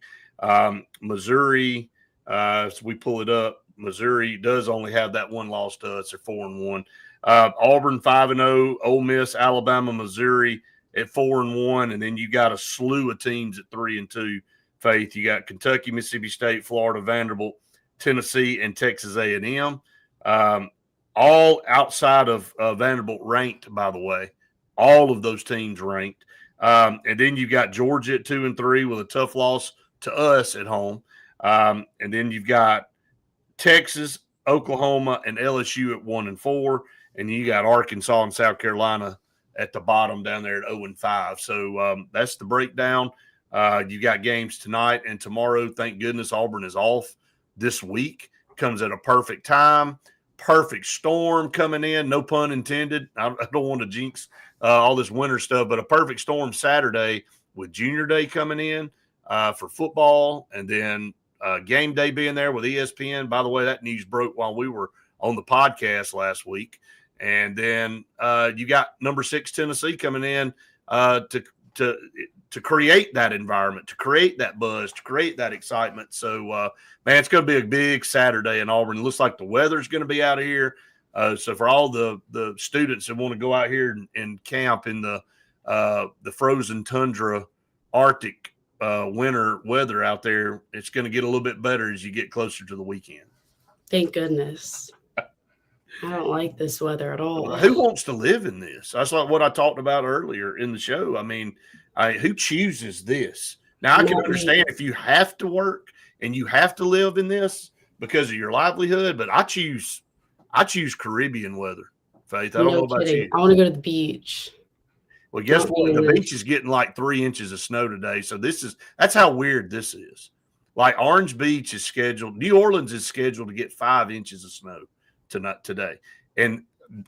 A: Missouri, so we pull it up. Missouri does only have that one loss to us. They're 4-1. Auburn 5-0. Ole Miss, Alabama, Missouri at 4-1, and then you got a slew of teams at 3-2. Faith, you got Kentucky, Mississippi State, Florida, Vanderbilt, Tennessee, and Texas A&M. All outside of Vanderbilt ranked, by the way. All of those teams ranked. And then you got Georgia at 2-3 with a tough loss to us at home. And then you've got Texas, Oklahoma, and LSU at 1-4. And you got Arkansas and South Carolina at the bottom down there at 0-5. So that's the breakdown. You got games tonight and tomorrow. Thank goodness Auburn is off this week. Comes at a perfect time. Perfect storm coming in. No pun intended. I don't want to jinx all this winter stuff, but a perfect storm Saturday with Junior Day coming in for football, and then game day being there with ESPN. By the way, that news broke while we were on the podcast last week. And then you got number 6 Tennessee coming in to create that environment, to create that buzz, to create that excitement. So, man, it's going to be a big Saturday in Auburn. It looks like the weather's going to be out of here. So for all the students that want to go out here and camp in the frozen tundra Arctic winter weather out there, it's going to get a little bit better as you get closer to the weekend.
C: Thank goodness. I don't like this weather at all.
A: Who wants to live in this? That's like what I talked about earlier in the show. I mean, who chooses this? Now, I can understand if you have to work and you have to live in this because of your livelihood, but I choose Caribbean weather, Faith. I don't know about you.
C: I want to go to the beach.
A: Well, guess what? The beach is getting like 3 inches of snow today. So that's how weird this is. Like Orange Beach is scheduled. New Orleans is scheduled to get 5 inches of snow today. And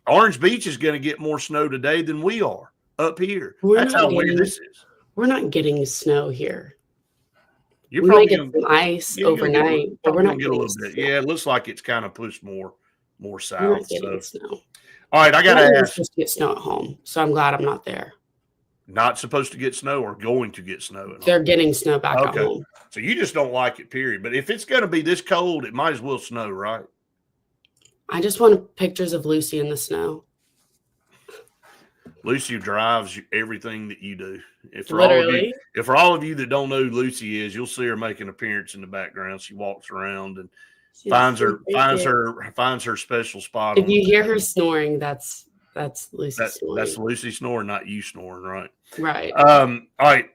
A: Orange Beach is going to get more snow today than we are up here. That's how weird this is.
C: We're not getting snow here.
A: We
C: might get some ice overnight, but we're not
A: getting a little bit. Yeah, it looks like it's kind of pushed more south.
C: We're not getting snow.
A: All right, I got to ask.
C: We're supposed to get snow at home, so I'm glad I'm not there.
A: Not supposed to get snow or going to get snow at home?
C: They're getting snow back at home.
A: So you just don't like it, period. But if it's going to be this cold, it might as well snow, right?
C: I just want pictures of Lucy in the snow.
A: Lucy drives everything that you do. For all of you that don't know who Lucy is, you'll see her make an appearance in the background. She walks around and finds her special spot.
C: If you hear her snoring, that's Lucy snoring.
A: That's Lucy snoring, not you snoring, right?
C: Right.
A: All right.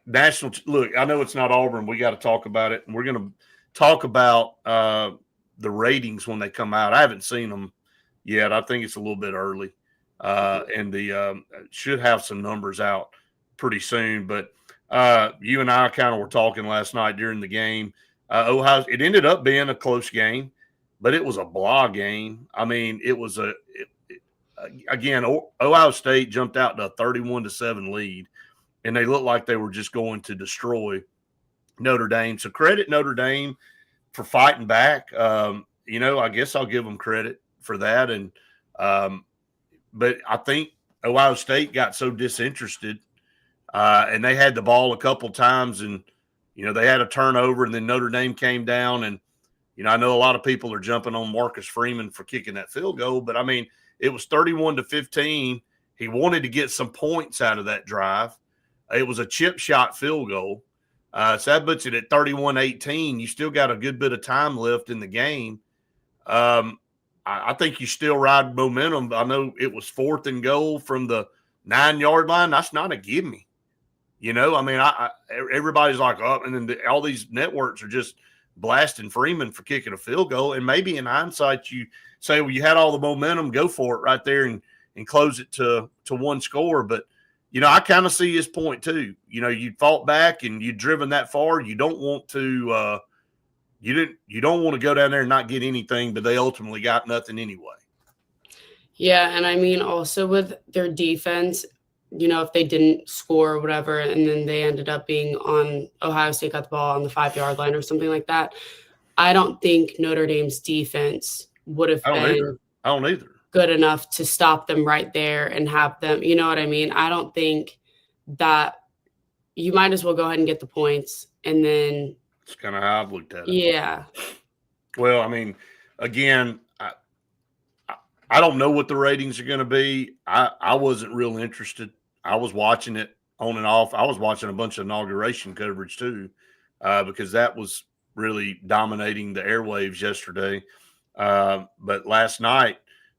A: Look, I know it's not Auburn. We got to talk about it. And we're going to talk about the ratings when they come out. I haven't seen them yet. I think it's a little bit early. And the should have some numbers out pretty soon. But you and I kind of were talking last night during the game. Ohio, it ended up being a close game, but it was a blah game. I mean, it was again, Ohio State jumped out to a 31-7 lead, and they looked like they were just going to destroy Notre Dame. So credit Notre Dame for fighting back. I guess I'll give them credit for that. And but I think Ohio State got so disinterested, and they had the ball a couple times, and they had a turnover, and then Notre Dame came down. And I know a lot of people are jumping on Marcus Freeman for kicking that field goal, but I mean, it was 31-15. He wanted to get some points out of that drive. It was a chip shot field goal. So that puts it at 31-18. You still got a good bit of time left in the game. I think you still ride momentum. I know it was 4th and goal from the 9-yard line. That's not a gimme. You know, I mean, everybody's like, oh, and then all these networks are just blasting Freeman for kicking a field goal. And maybe in hindsight, you say, well, you had all the momentum, go for it right there and close it to one score. But, you know, I kind of see his point too. You know, you fought back and you'd driven that far. You don't want to you don't want to go down there and not get anything, but they ultimately got nothing anyway.
C: Yeah, and I mean also with their defense, you know, if they didn't score or whatever, and then they ended up being on Ohio State got the ball on the 5-yard line or something like that, I don't think Notre Dame's defense would have been
A: I don't either.
C: Good enough to stop them right there and have them, you know what I mean? I don't think that you might as well go ahead and get the points and then
A: It's kind of how I've looked at it.
C: Yeah.
A: Well, I mean, again, I don't know what the ratings are going to be. I wasn't real interested. I was watching it on and off. I was watching a bunch of inauguration coverage too, because that was really dominating the airwaves yesterday. But last night,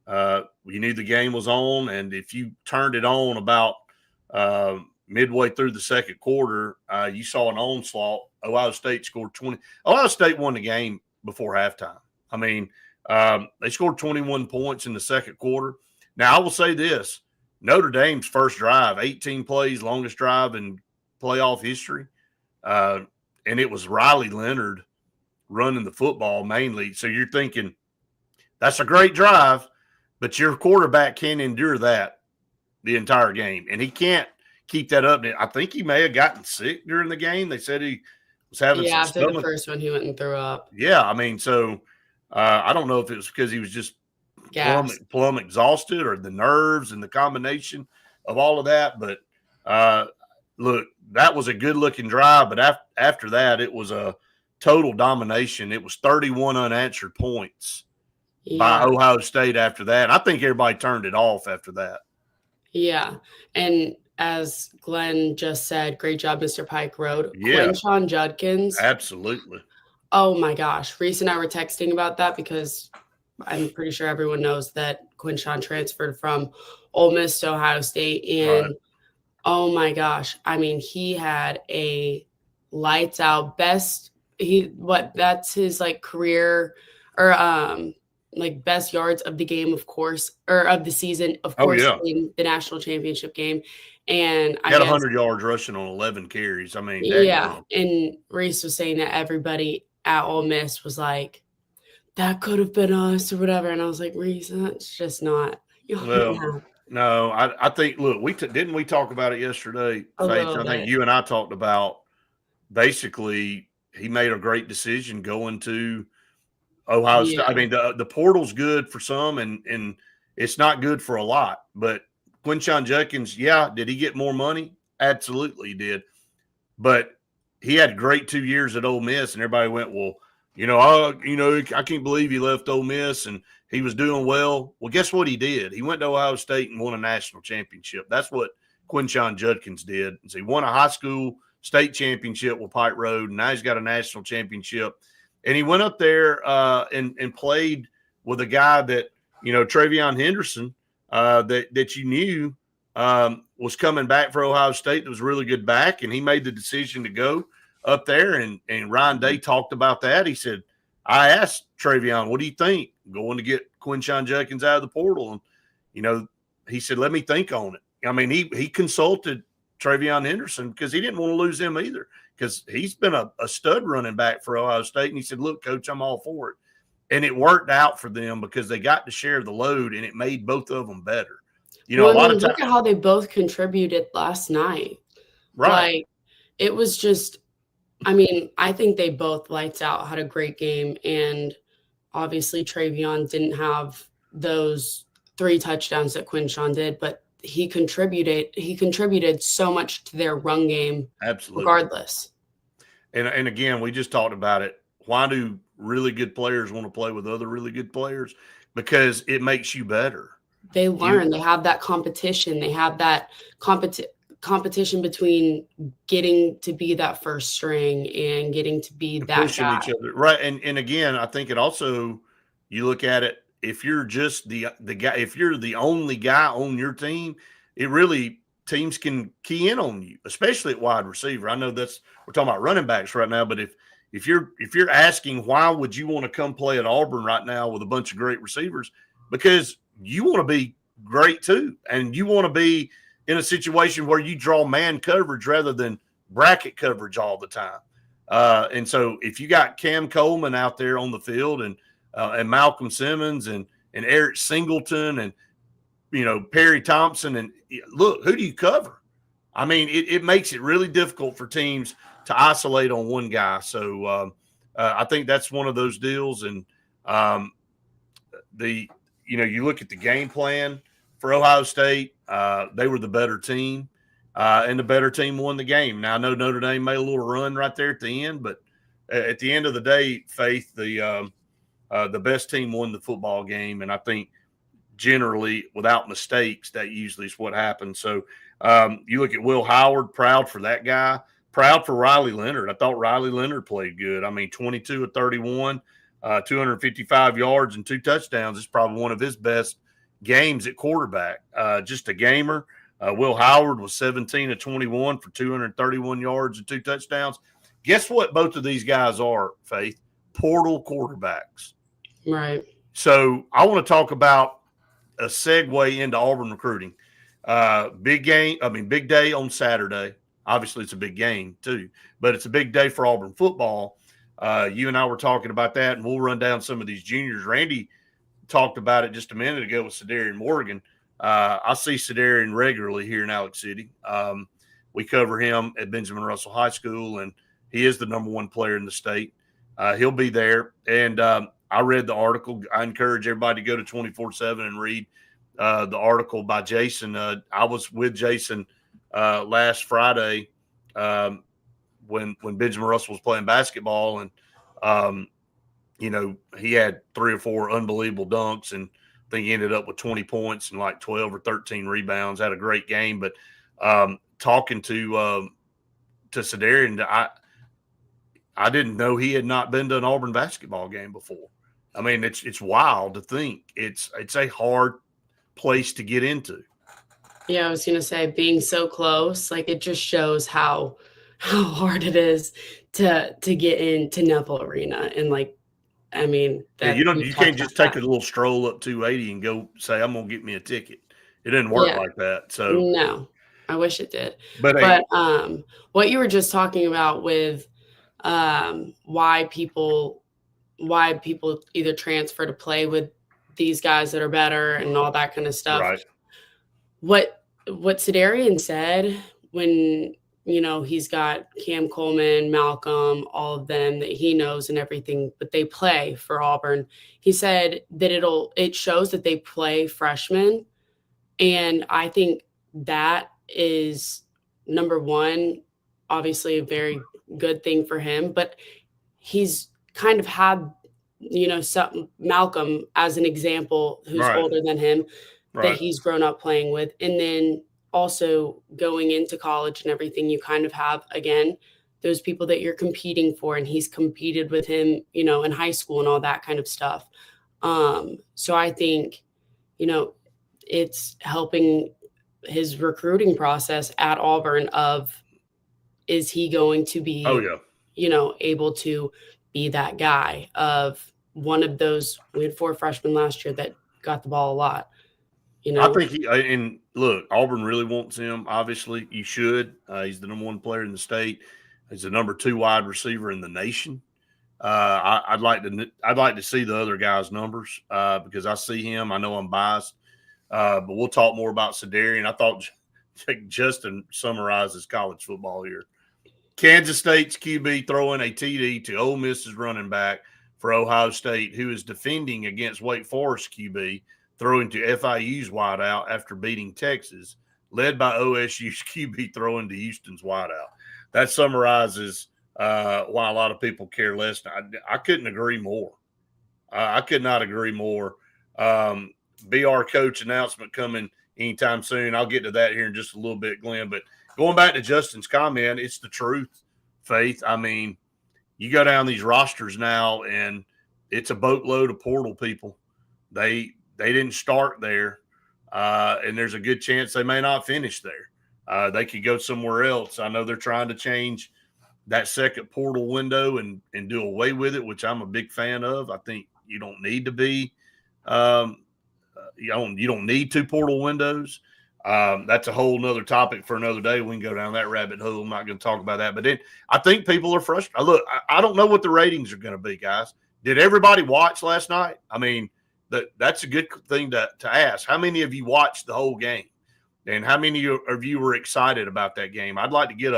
A: you knew the game was on, and if you turned it on about midway through the second quarter, you saw an onslaught. Ohio State scored 20. Ohio State won the game before halftime. I mean, they scored 21 points in the second quarter. Now, I will say this. Notre Dame's first drive, 18 plays, longest drive in playoff history. And it was Riley Leonard running the football mainly. So you're thinking, that's a great drive, but your quarterback can't endure that the entire game. And he can't keep that up. I think he may have gotten sick during the game. They said he was having some
C: after
A: stomach.
C: The first one, he went and threw up.
A: Yeah, I mean, so I don't know if it was because he was just plumb exhausted or the nerves and the combination of all of that. But look, that was a good-looking drive. But after that, it was a total domination. It was 31 unanswered points by Ohio State after that. I think everybody turned it off after that.
C: Yeah, and as Glenn just said, great job, Mr. Pike wrote. Yeah. Quinshon Judkins.
A: Absolutely.
C: Oh, my gosh. Reese and I were texting about that because I'm pretty sure everyone knows that Quinshon transferred from Ole Miss to Ohio State. And, oh, my gosh. I mean, he had a lights out best – that's his, like, career or like best yards of the game, of course, or of the season, of course, in the national championship game. And
A: I got 100 yards rushing on 11 carries. I mean,
C: yeah. And Reese was saying that everybody at Ole Miss was like, that could have been us or whatever. And I was like, Reese, that's just not.
A: Well, no, I think, look, didn't we talk about it yesterday, Faith? I think you and I talked about basically he made a great decision going to Ohio State. I mean, the portal's good for some and it's not good for a lot, but Quinshon Judkins, did he get more money? Absolutely he did. But he had a great 2 years at Ole Miss, and everybody went, well, I can't believe he left Ole Miss and he was doing well. Well, guess what he did? He went to Ohio State and won a national championship. That's what Quinshon Judkins did. So he won a high school state championship with Pike Road, and now he's got a national championship. And he went up there and played with a guy that, Travion Henderson, that you knew was coming back for Ohio State. That was a really good back, and he made the decision to go up there. And Ryan Day talked about that. He said, I asked Travion, what do you think? Going to get Quinshon Judkins out of the portal. And, he said, let me think on it. I mean, he consulted Travion Henderson because he didn't want to lose him either, because he's been a stud running back for Ohio State. And he said, look, Coach, I'm all for it. And it worked out for them because they got to share the load, and it made both of them better. A lot of times.
C: Look at how they both contributed last night.
A: Right.
C: Like, it was just, I mean, I think they both lights out, had a great game. And obviously Travion didn't have those 3 touchdowns that Quinshon did, but he contributed so much to their run game.
A: Absolutely.
C: Regardless.
A: And again, we just talked about it. Why do really good players want to play with other really good players? Because it makes you better.
C: They learn. They have that competition. They have that competition between getting to be that first string and getting to be that
A: pushing
C: guy.
A: Each other. Right. And again, I think it also, you look at it, if you're just the guy, if you're the only guy on your team, it really teams can key in on you, especially at wide receiver. I know we're talking about running backs right now, but if you're asking why would you want to come play at Auburn right now with a bunch of great receivers, because you want to be great too, and you want to be in a situation where you draw man coverage rather than bracket coverage all the time. And so if you got Cam Coleman out there on the field and Malcolm Simmons and Eric Singleton and Perry Thompson, and look, who do you cover? I mean, it makes it really difficult for teams to isolate on one guy. So I think that's one of those deals. And you look at the game plan for Ohio State, they were the better team, and the better team won the game. Now, I know Notre Dame made a little run right there at the end, but at the end of the day, Faith, the best team won the football game, and I think generally without mistakes, that usually is what happens. So you look at Will Howard, proud for that guy, proud for Riley Leonard. I thought Riley Leonard played good. I mean, 22 of 31, 255 yards and 2 touchdowns is probably one of his best games at quarterback. Just a gamer. Will Howard was 17 of 21 for 231 yards and 2 touchdowns. Guess what both of these guys are, Faith? Portal quarterbacks.
C: Right.
A: So I want to talk about a segue into Auburn recruiting. Big day on Saturday. Obviously, it's a big game too, but it's a big day for Auburn football. You and I were talking about that, and we'll run down some of these juniors. Randy talked about it just a minute ago with Cedarian Morgan. I see Cedarian regularly here in Alex City. We cover him at Benjamin Russell High School, and he is the number 1 player in the state. He'll be there. And I read the article. I encourage everybody to go to 24/7 and read the article by Jason. I was with Jason last Friday when Benjamin Russell was playing basketball, and he had 3 or 4 unbelievable dunks, and I think he ended up with 20 points and like 12 or 13 rebounds. Had a great game. But talking to Cedarian, I didn't know he had not been to an Auburn basketball game before. I mean, it's wild to think. It's a hard place to get into.
C: Yeah, I was going to say, being so close, like, it just shows how hard it is to get into Neville Arena. And, like, I mean,
A: you can't just take a little stroll up 280 and go say, I'm going to get me a ticket. It didn't work like that. So
C: no, I wish it did.
A: But
C: what you were just talking about with why people either transfer to play with these guys that are better and all that kind of stuff.
A: Right.
C: What Cedarian said when, he's got Cam Coleman, Malcolm, all of them that he knows and everything, but they play for Auburn. He said that it shows that they play freshmen. And I think that is, number one, obviously a very good thing for him, but he's kind of had, Malcolm as an example, who's older than him, that he's grown up playing with. And then also going into college and everything, you kind of have, again, those people that you're competing for, and he's competed with him, in high school and all that kind of stuff. So I think, it's helping his recruiting process at Auburn of, is he going to be, able to be that guy of one of those? We had 4 freshmen last year that got the ball a lot.
A: I think and look, Auburn really wants him. Obviously, you should. He's the number 1 player in the state. He's the number 2 wide receiver in the nation. I'd like to see the other guys' numbers because I see him. I know I'm biased, but we'll talk more about Cedarian. I thought Justin summarizes college football here. Kansas State's QB throwing a TD to Ole Miss's running back for Ohio State, who is defending against Wake Forest QB, throwing to FIU's wideout after beating Texas, led by OSU's QB throwing to Houston's wideout. That summarizes why a lot of people care less. I couldn't agree more. I could not agree more. BR coach announcement coming anytime soon. I'll get to that here in just a little bit, Glenn. But going back to Justin's comment, it's the truth, Faith. I mean, you go down these rosters now, and it's a boatload of portal people they didn't start there, and there's a good chance they may not finish there. They could go somewhere else. I know they're trying to change that second portal window and do away with it, which I'm a big fan of. I think you don't need to be you don't need two portal windows. That's a whole nother topic for another day. We can go down that rabbit hole. I'm not going to talk about that. But then I think people are frustrated. Look, I don't know what the ratings are going to be, guys. Did everybody watch last night? I mean, that's a good thing to ask. How many of you watched the whole game? And how many of you were excited about that game? I'd like to get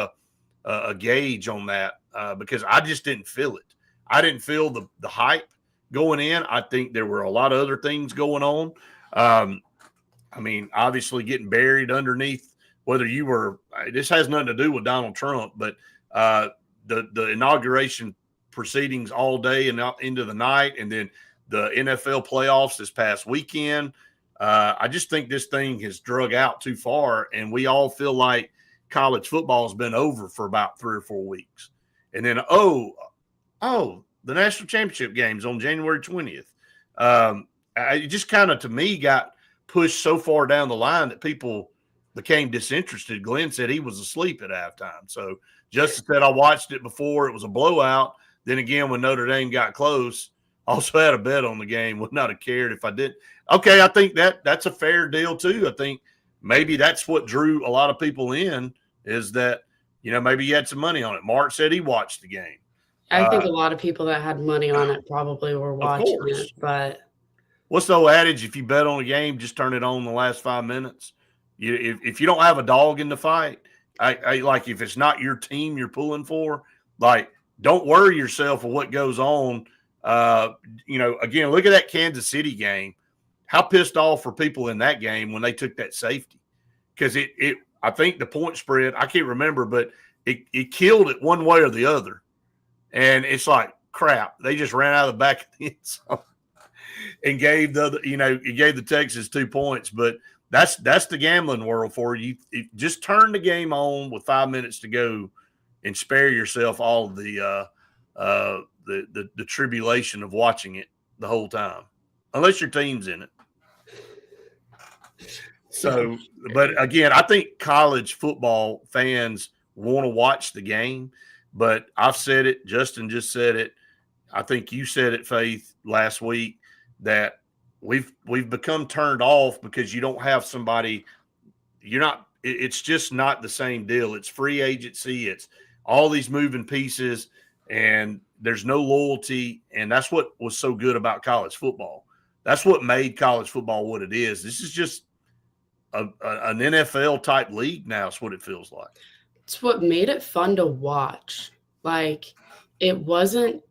A: a gauge on that because I just didn't feel it. I didn't feel the hype going in. I think there were a lot of other things going on. I mean, obviously getting buried underneath whether you were – this has nothing to do with Donald Trump, but the inauguration proceedings all day and out into the night, and then the NFL playoffs this past weekend. I just think this thing has drug out too far, and we all feel like college football has been over for about 3 or 4 weeks. And then, the national championship games on January 20th. It just kind of, to me, got pushed so far down the line that people became disinterested. Glenn said he was asleep at halftime. So Justin said, I watched it before. It was a blowout. Then again, when Notre Dame got close, also had a bet on the game. Would not have cared if I didn't. Okay, I think that's a fair deal too. I think maybe that's what drew a lot of people in, is that, maybe you had some money on it. Mark said he watched the game.
C: I think a lot of people that had money on it probably were watching it. But
A: what's the old adage? If you bet on a game, just turn it on the last 5 minutes. If you don't have a dog in the fight, I like, if it's not your team you're pulling for, like, don't worry yourself with what goes on. Again, look at that Kansas City game. How pissed off were people in that game when they took that safety? Because I think the point spread, I can't remember, but it killed it one way or the other. And it's like, crap, they just ran out of the back of the end zone and gave the Texans 2 points. But that's the gambling world for you. Just turn the game on with 5 minutes to go and spare yourself all of the tribulation of watching it the whole time, unless your team's in it. So, but again, I think college football fans want to watch the game, but I've said it, Justin just said it, I think you said it, Faith, last week, that we've become turned off because you don't have somebody, it's just not the same deal. It's free agency, it's all these moving pieces, and there's no loyalty, and that's what was so good about college football. That's what made college football what it is. This is just an NFL type league now. Is what it feels like.
C: It's what made it fun to watch. Like, it wasn't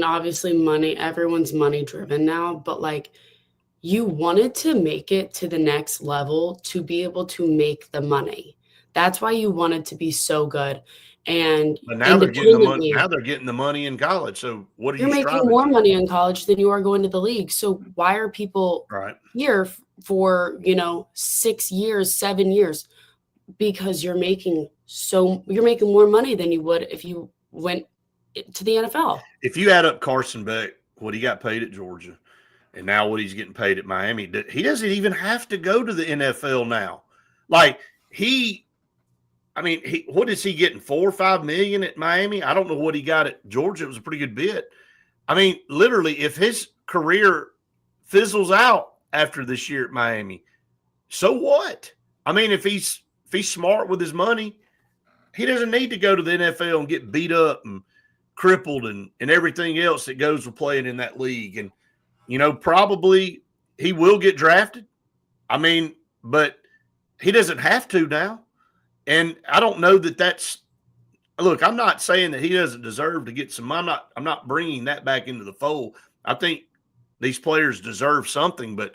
C: obviously money, everyone's money driven now, but like, you wanted to make it to the next level to be able to make the money. That's why you wanted to be so good. And
A: but now they're getting the money. Now they're getting the money in college. So what are you? You're
C: making more money in college than you are going to the league. So why are people here for 6 years, 7 years? Because you're making more money than you would if you went to the NFL.
A: If you add up Carson Beck, what he got paid at Georgia, and now what he's getting paid at Miami, he doesn't even have to go to the NFL now. Like, what is he getting? $4 or $5 million at Miami? I don't know what he got at Georgia. It was a pretty good bit. I mean, literally, if his career fizzles out after this year at Miami, so what? I mean, if he's smart with his money, he doesn't need to go to the NFL and get beat up and crippled and everything else that goes with playing in that league. And, probably he will get drafted. I mean, but he doesn't have to now. And I don't know that's – look, I'm not saying that he doesn't deserve to get some – I'm not bringing that back into the fold. I think these players deserve something, but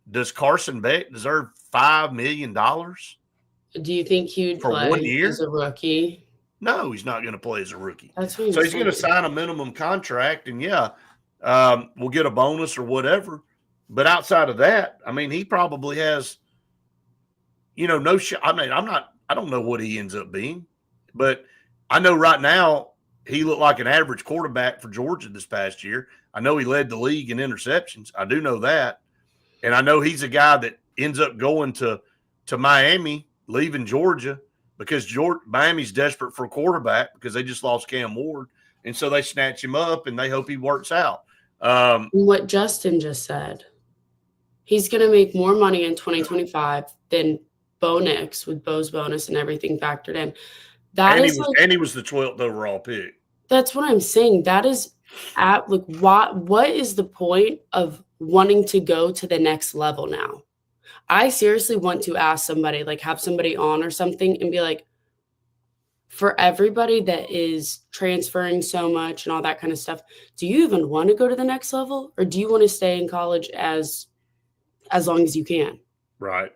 A: does Carson Beck deserve $5 million?
C: Do you think he'd
A: for
C: play
A: 1 year
C: as a rookie?
A: No, he's not going to play as a rookie.
C: That's what
A: so he's going to sign a minimum contract, and we'll get a bonus or whatever. But outside of that, I mean, he probably has, no shot. I mean, I don't know what he ends up being, but I know right now he looked like an average quarterback for Georgia this past year. I know he led the league in interceptions. I do know that. And I know he's a guy that ends up going to Miami, leaving Georgia, because Miami's desperate for a quarterback because they just lost Cam Ward. And so they snatch him up and they hope he works out.
C: What Justin just said, he's going to make more money in 2025 than Bo Nix with Bo's bonus and everything factored in.
A: And he was the 12th overall pick.
C: That's what I'm saying. That is what is the point of wanting to go to the next level now? I seriously want to ask somebody, like have somebody on or something and be like, for everybody that is transferring so much and all that kind of stuff, do you even want to go to the next level, or do you want to stay in college as long as you can?
A: Right.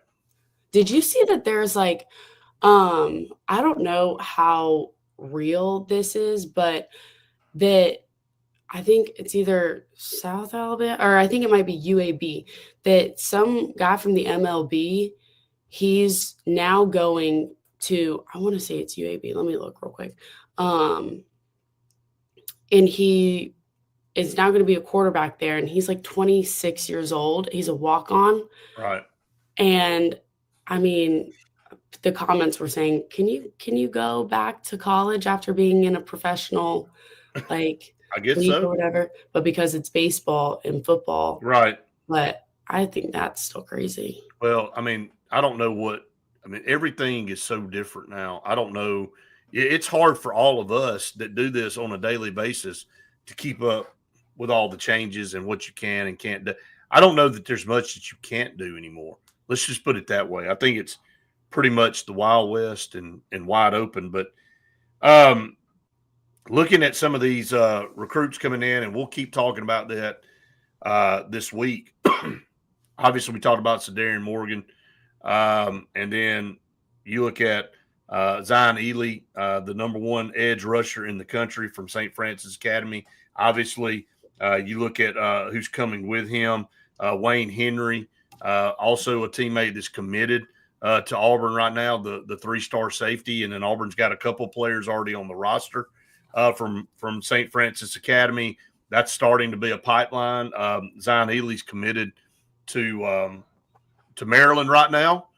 C: Did you see that there's like, I don't know how real this is, but that I think it's either South Alabama or I think it might be UAB, that some guy from the MLB, he's now going to, I want to say it's UAB. Let me look real quick. And he is now going to be a quarterback there. And he's like 26 years old. He's a walk-on.
A: Right.
C: And I mean, the comments were saying, can you go back to college after being in a professional, like,
A: I guess
C: league
A: so,
C: or whatever, but because it's baseball and football.
A: Right.
C: But I think that's still crazy.
A: Well, I mean, I don't know everything is so different now. I don't know. It's hard for all of us that do this on a daily basis to keep up with all the changes and what you can and can't do. I don't know that there's much that you can't do anymore. Let's just put it that way. I think it's pretty much the Wild West and wide open. But looking at some of these recruits coming in, and we'll keep talking about that this week. Obviously, we talked about Sadarian Morgan. And then you look at Zion Ely, the number one edge rusher in the country from St. Francis Academy. Obviously, you look at who's coming with him, Wayne Henry, also a teammate that's committed to Auburn right now, the three-star safety. And then Auburn's got a couple players already on the roster from St. Francis Academy. That's starting to be a pipeline. Zion Ely's committed to Maryland right now.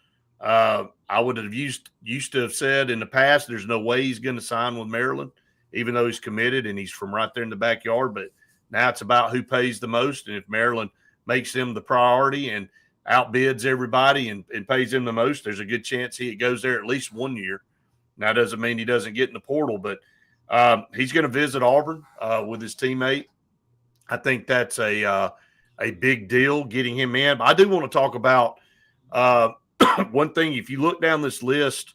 A: I would have used to have said in the past, there's no way he's going to sign with Maryland, even though he's committed and he's from right there in the backyard. But now it's about who pays the most. And if Maryland makes him the priority and outbids everybody and pays him the most, there's a good chance he goes there at least 1 year. Now, doesn't mean he doesn't get in the portal, but he's going to visit Auburn with his teammate. I think that's a big deal getting him in. But I do want to talk about one thing. If you look down this list,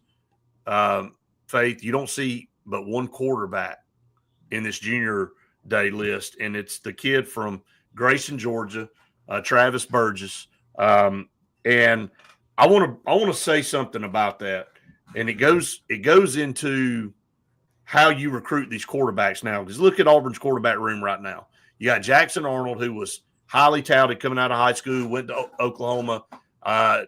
A: Faith, you don't see but one quarterback in this junior day list, and it's the kid from Grayson, Georgia, Travis Burgess. And I want to say something about that, and it goes into how you recruit these quarterbacks now. Because look at Auburn's quarterback room right now. You got Jackson Arnold, who was highly touted coming out of high school, went to Oklahoma,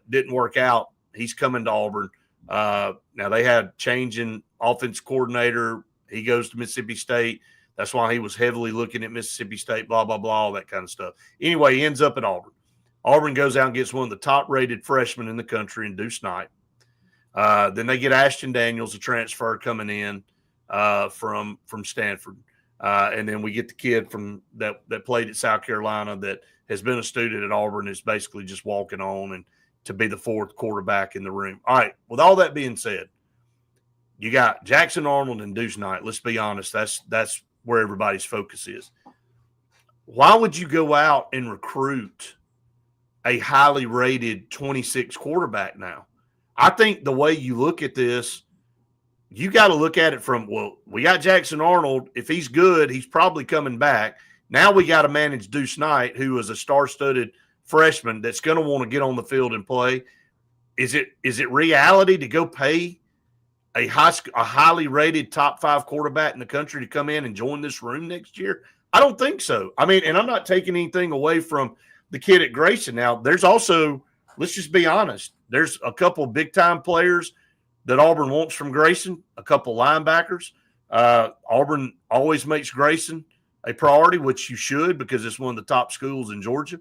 A: didn't work out. He's coming to Auburn. Now they had change in offense coordinator. He goes to Mississippi State. That's why he was heavily looking at Mississippi State, blah, blah, blah, all that kind of stuff. Anyway, he ends up at Auburn. Auburn goes out and gets one of the top-rated freshmen in the country in Deuce Knight. Then they get Ashton Daniels, a transfer coming in from Stanford. And then we get the kid from that played at South Carolina that has been a student at Auburn, is basically just walking on and to be the fourth quarterback in the room. All right, with all that being said, you got Jackson Arnold and Deuce Knight. Let's be honest, that's where everybody's focus is. Why would you go out and recruit a highly rated 26 quarterback now? I think the way you look at this, you got to look at it from, well, we got Jackson Arnold. If he's good, he's probably coming back. Now we got to manage Deuce Knight, who is a star-studded freshman that's going to want to get on the field and play. Is it reality to go pay a highly rated top 5 quarterback in the country to come in and join this room next year? I don't think so. I mean, and I'm not taking anything away from the kid at Grayson. Now, there's also, let's just be honest, there's a couple big-time players that Auburn wants from Grayson, a couple linebackers. Auburn always makes Grayson a priority, which you should because it's one of the top schools in Georgia.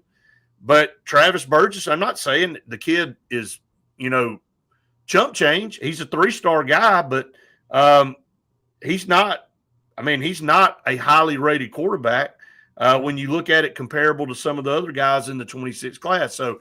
A: But Travis Burgess, I'm not saying the kid is, chump change. He's a 3-star guy, but he's not. I mean, he's not a highly rated quarterback when you look at it comparable to some of the other guys in the 26 class. So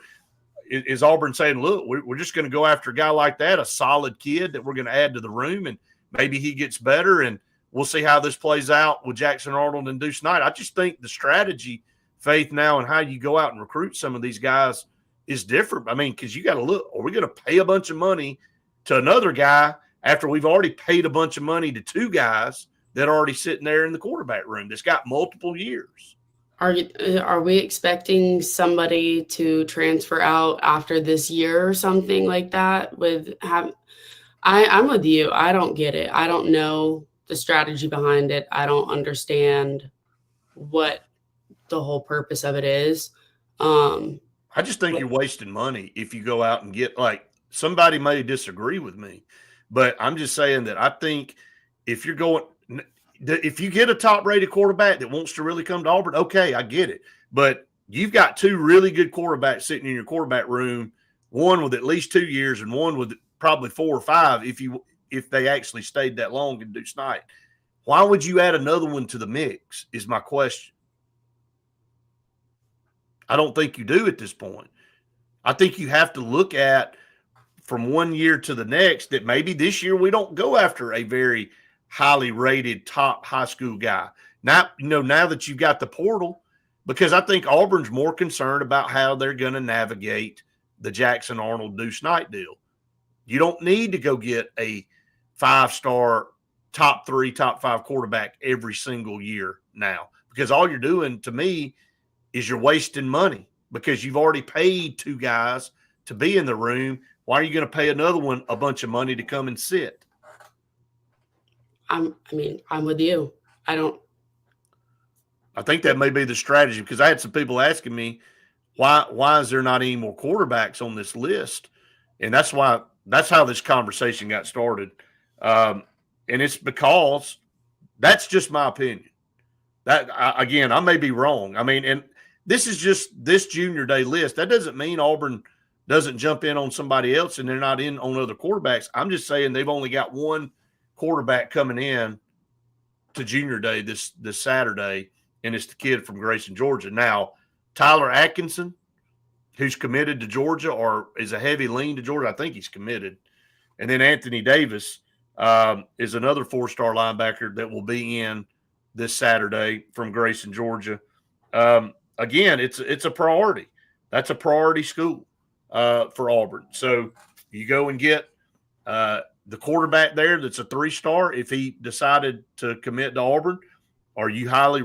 A: is Auburn saying, look, we're just going to go after a guy like that, a solid kid that we're going to add to the room, and maybe he gets better, and we'll see how this plays out with Jackson Arnold and Deuce Knight. I just think the strategy, Faith, now and how you go out and recruit some of these guys is different. I mean, because you got to look, are we going to pay a bunch of money to another guy after we've already paid a bunch of money to 2 guys that are already sitting there in the quarterback room that's got multiple years?
C: Are we expecting somebody to transfer out after this year or something like that? I'm with you. I don't get it. I don't know the strategy behind it. I don't understand what the whole purpose of it is.
A: I just think you're wasting money if you go out and get, like, somebody may disagree with me, but I'm just saying that I think if you get a top-rated quarterback that wants to really come to Auburn, okay, I get it. But you've got 2 really good quarterbacks sitting in your quarterback room, one with at least 2 years and one with probably 4 or 5 if they actually stayed that long in Deuce Knight. Why would you add another one to the mix is my question. I don't think you do at this point. I think you have to look at from one year to the next that maybe this year we don't go after a very highly rated top high school guy. Now that you've got the portal, because I think Auburn's more concerned about how they're going to navigate the Jackson Arnold Deuce Knight deal. You don't need to go get a 5-star top 3, top 5 quarterback every single year now, because all you're doing to me is you're wasting money because you've already paid 2 guys to be in the room. Why are you going to pay another one a bunch of money to come and sit?
C: I'm with you. I
A: think that may be the strategy, because I had some people asking me why is there not any more quarterbacks on this list? And that's how this conversation got started. And it's because that's just my opinion. Again, I may be wrong. I mean, and this is just this junior day list. That doesn't mean Auburn doesn't jump in on somebody else and they're not in on other quarterbacks. I'm just saying they've only got one quarterback coming in to junior day this Saturday, and it's the kid from Grayson, Georgia. Now, Tyler Atkinson, who's committed to Georgia or is a heavy lean to Georgia, I think he's committed. And then Anthony Davis is another 4-star linebacker that will be in this Saturday from Grayson, Georgia. Again, it's a priority. That's a priority school for Auburn. So you go and get the quarterback there that's a 3-star. If he decided to commit to Auburn, or you heavily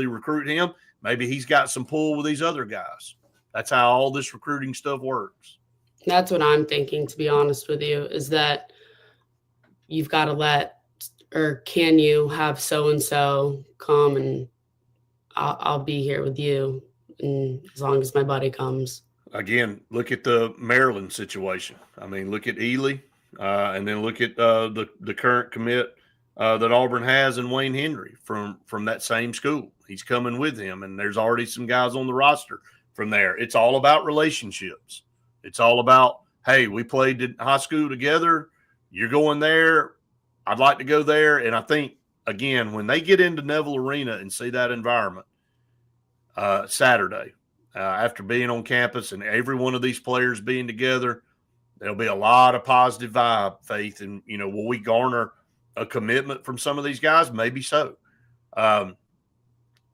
A: recruit him, maybe he's got some pull with these other guys. That's how all this recruiting stuff works.
C: That's what I'm thinking, to be honest with you, is that you've got to can you have so-and-so come and I'll be here with you, and as long as my buddy comes. Again,
A: look at the Maryland situation. I mean, look at Ely, and then look at the current commit that Auburn has in Wayne Henry from that same school. He's coming with him, and there's already some guys on the roster from there. It's all about relationships. It's all about, hey, we played in high school together. You're going there. I'd like to go there. And I think, again, when they get into Neville Arena and see that environment Saturday, after being on campus and every one of these players being together, there'll be a lot of positive vibe, Faith. And, will we garner a commitment from some of these guys? Maybe so.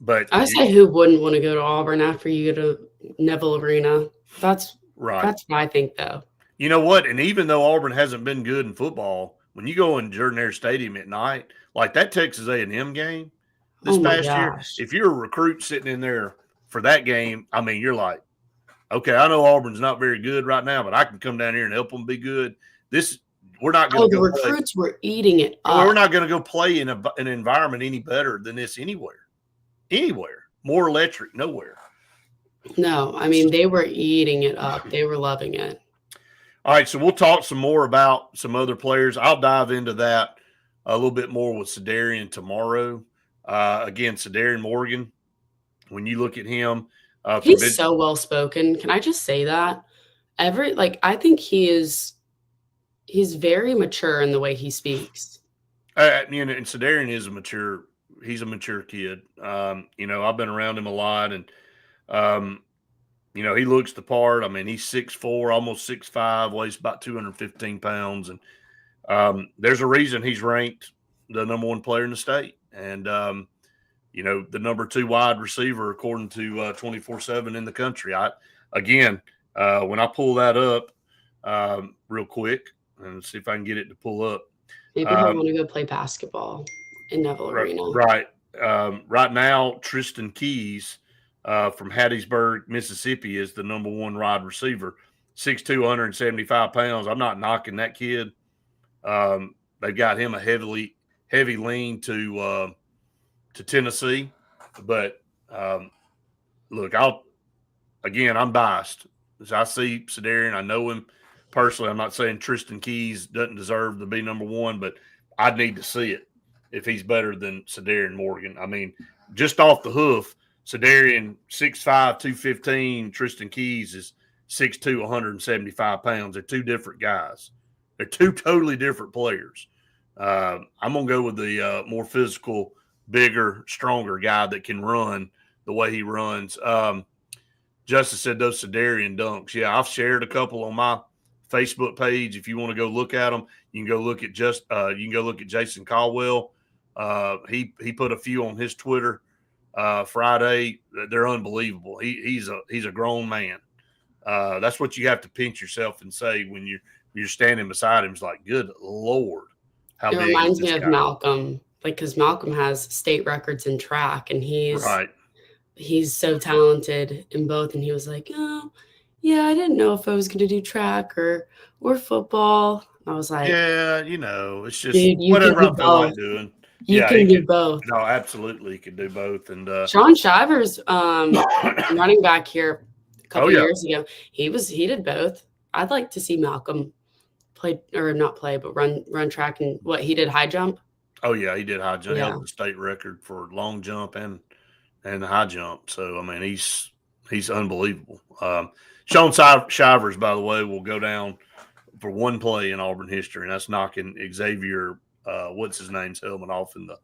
A: But
C: I say, who wouldn't want to go to Auburn after you go to Neville Arena? That's right. That's what I think, though.
A: You know what? And even though Auburn hasn't been good in football, when you go in Jordan Hare Stadium at night, like that Texas A&M game this past year, if you're a recruit sitting in there for that game, I mean, you're like, okay, I know Auburn's not very good right now, but I can come down here and help them be good. We're not going to
C: go. The recruits were eating it up.
A: We're not going to go play in an environment any better than this anywhere. More electric, nowhere.
C: No, I mean, they were eating it up. They were loving it.
A: All right, so we'll talk some more about some other players. I'll dive into that a little bit more with Sedarian tomorrow. Again, Cedarian Morgan, when you look at him,
C: he's so well spoken. Can I just say that? I think he's very mature in the way he speaks.
A: And Cedarian is he's a mature kid. I've been around him a lot, and he looks the part. I mean, he's 6'4", almost 6'5", weighs about 215 pounds, and there's a reason he's ranked the number one player in the state, and the number 2 wide receiver according to 24/7 in the country. When I pull that up real quick and see if I can get it to pull up.
C: Maybe he'll want to go play basketball in Neville Arena.
A: Right. Right now, Tristan Keys from Hattiesburg, Mississippi, is the number 1 wide receiver, 6'2", 175 pounds. I'm not knocking that kid. They've got him a heavy lean to Tennessee, but look, I'm biased. As I see Cedarian, I know him personally. I'm not saying Tristan Keys doesn't deserve to be number 1, but I'd need to see it if he's better than Cedarian Morgan. I mean, just off the hoof, Cedarian 6'5", 215. Tristan Keys is 6'2", 175 pounds. They're 2 different guys. They're 2 totally different players. I'm going to go with the more physical, bigger, stronger guy that can run the way he runs. Justice said those Cedarian dunks. Yeah, I've shared a couple on my Facebook page. If you want to go look at them, you can go look at Jason Caldwell. He put a few on his Twitter Friday. They're unbelievable. He's a grown man. That's what you have to pinch yourself and say when you're standing beside him. It's like, good Lord, how
C: it
A: big
C: reminds
A: is this
C: me of
A: guy?
C: Malcolm, because Malcolm has state records in track, and he's so talented in both. And he was like, oh, yeah, I didn't know if I was going to do track or football. I was like,
A: yeah, it's just
C: dude,
A: whatever I feel like doing.
C: You can do both.
A: No, absolutely, he could do both. And
C: Sean Shivers, running back here a couple years ago, he did both. I'd like to see Malcolm run track, and what he did, high jump.
A: Oh yeah, he did high jump.
C: Yeah.
A: He held the state record for long jump and the high jump. So I mean, he's unbelievable. Sean Shivers, by the way, will go down for one play in Auburn history, and that's knocking Xavier what's his name's helmet off in the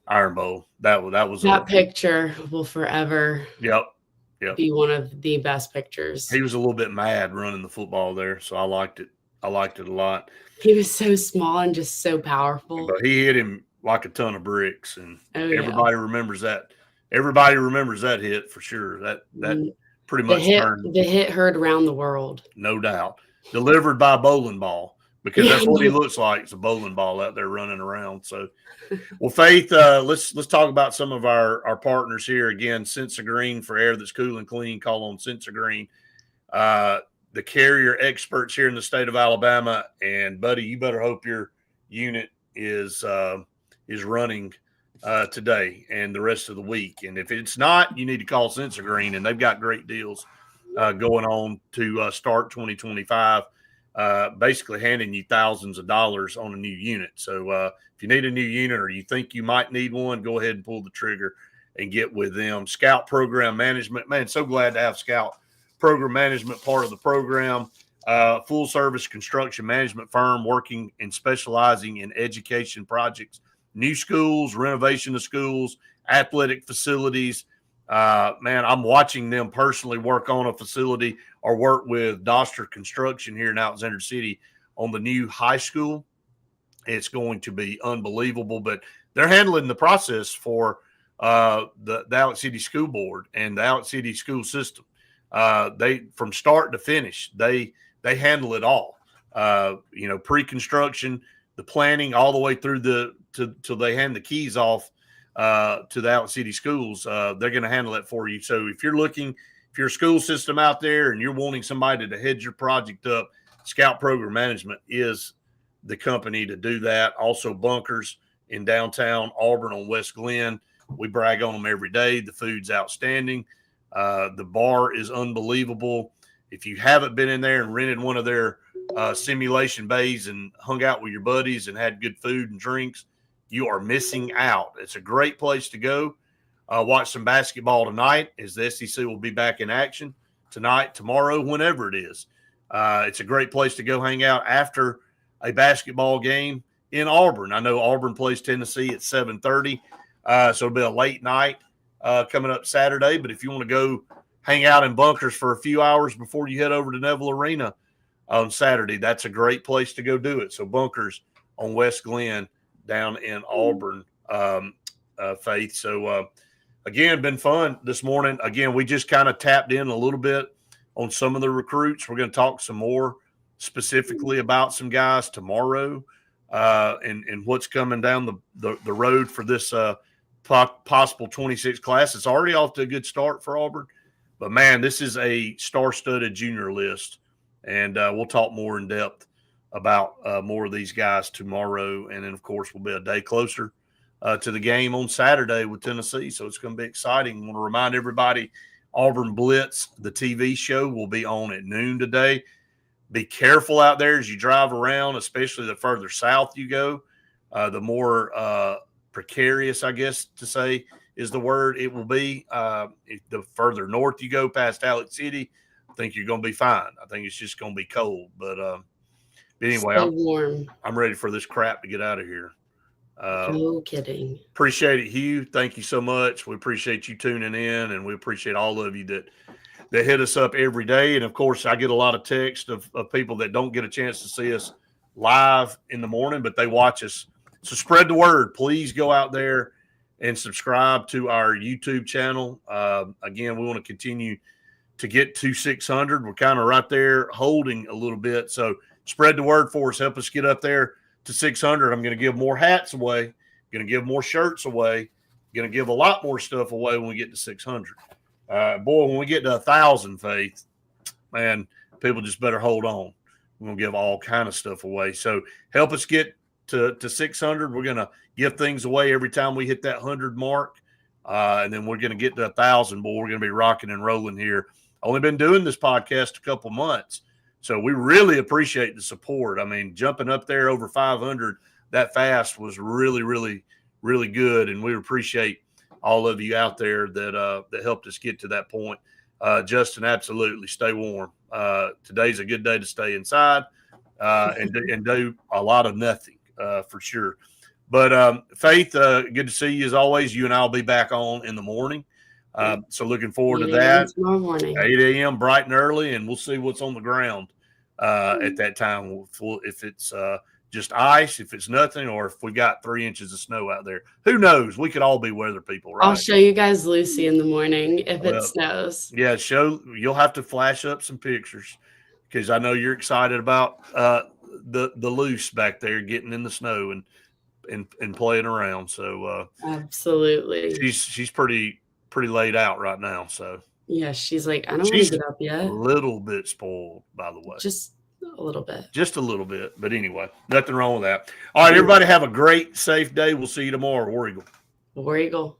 A: Iron Bowl. That
C: picture will forever be one of the best pictures.
A: He was a little bit mad running the football there, so I liked it a lot.
C: He was so small and just so powerful.
A: But he hit him like a ton of bricks, and everybody remembers that. Everybody remembers that hit for sure. That pretty much turned
C: the hit heard around the world.
A: No doubt. Delivered by a bowling ball, because that's what he looks like. It's a bowling ball out there running around. So, well, Faith, let's talk about some of our partners here. Again, Sense of Green, for air that's cool and clean. Call on Sense of Green. The carrier experts here in the state of Alabama. And, buddy, you better hope your unit is running today and the rest of the week. And if it's not, you need to call Sense of Green, and they've got great deals going on to start 2025, basically handing you thousands of dollars on a new unit. So if you need a new unit or you think you might need one, go ahead and pull the trigger and get with them. Scout Program Management, man, so glad to have Scout Program Management part of the program. Full service construction management firm working and specializing in education projects, new schools, renovation of schools, athletic facilities. Man, I'm watching them personally work on a facility or work with Doster Construction here in Alexander City on the new high school. It's going to be unbelievable, but they're handling the process for the Alex City School Board and the Alex City school system. They, from start to finish, they handle it all. Pre-construction, the planning, all the way through till they hand the keys off to the Alex City schools. They're going to handle it for you. So if you're a school system out there and you're wanting somebody to head your project up, Scout Program Management is the company to do that. Also, Bunkers in downtown Auburn on West Glen. We brag on them every day. The food's outstanding. The bar is unbelievable. If you haven't been in there and rented one of their simulation bays and hung out with your buddies and had good food and drinks, you are missing out. It's a great place to go. Watch some basketball tonight as the SEC will be back in action tonight, tomorrow, whenever it is. It's a great place to go hang out after a basketball game in Auburn. I know Auburn plays Tennessee at 7:30, so it'll be a late night coming up Saturday. But if you want to go hang out in Bunkers for a few hours before you head over to Neville Arena on Saturday, that's a great place to go do it. So Bunkers on West Glen down in Auburn, Faith. So, again, been fun this morning. Again, we just kind of tapped in a little bit on some of the recruits. We're going to talk some more specifically about some guys tomorrow and what's coming down the road for this possible 26 class. It's already off to a good start for Auburn. But, man, this is a star-studded junior list, and we'll talk more in depth about more of these guys tomorrow. And then, of course, we'll be a day closer to the game on Saturday with Tennessee. So it's going to be exciting. I want to remind everybody, Auburn Blitz, the TV show, will be on at noon today. Be careful out there as you drive around, especially the further south you go. The more precarious, I guess to say is the word, it will be. The further north you go past Alex City, I think you're going to be fine. I think it's just going to be cold. But anyway, I'm ready for this crap to get out of here.
C: No kidding.
A: Appreciate it, Hugh. Thank you so much. We appreciate you tuning in, and we appreciate all of you that hit us up every day. And, of course, I get a lot of text of people that don't get a chance to see us live in the morning, but they watch us. So spread the word. Please go out there and subscribe to our YouTube channel. Again, we want to continue to get to 600. We're kind of right there holding a little bit. So spread the word for us. Help us get up there to 600. I'm going to give more hats away. Going to give more shirts away. Going to give a lot more stuff away when we get to 600. Boy, when we get to 1,000, Faith, man, people just better hold on. We're going to give all kind of stuff away. So help us get to 600. We're going to give things away every time we hit that 100 mark. And then we're going to get to 1,000. Boy, we're going to be rocking and rolling here. Only been doing this podcast a couple months. So we really appreciate the support. I mean, jumping up there over 500 that fast was really, really, really good. And we appreciate all of you out there that helped us get to that point. Justin, absolutely. Stay warm. Today's a good day to stay inside and do a lot of nothing for sure. But Faith, good to see you as always. You and I will be back on in the morning. So looking forward to that.
C: Tomorrow morning.
A: 8 a.m. bright and early, and we'll see what's on the ground at that time. If it's just ice, if it's nothing, or if we got 3 inches of snow out there. Who knows? We could all be weather people, right?
C: I'll show you guys Lucy in the morning if it snows.
A: Yeah, you'll have to flash up some pictures because I know you're excited about the loose back there getting in the snow and playing around. So
C: absolutely.
A: She's pretty laid out right now. So
C: yeah, she's like, I don't want to get up yet.
A: A little bit spoiled, by the way.
C: Just a little bit.
A: Just a little bit. But anyway, nothing wrong with that. All right, everybody have a great, safe day. We'll see you tomorrow. War Eagle.
C: War Eagle.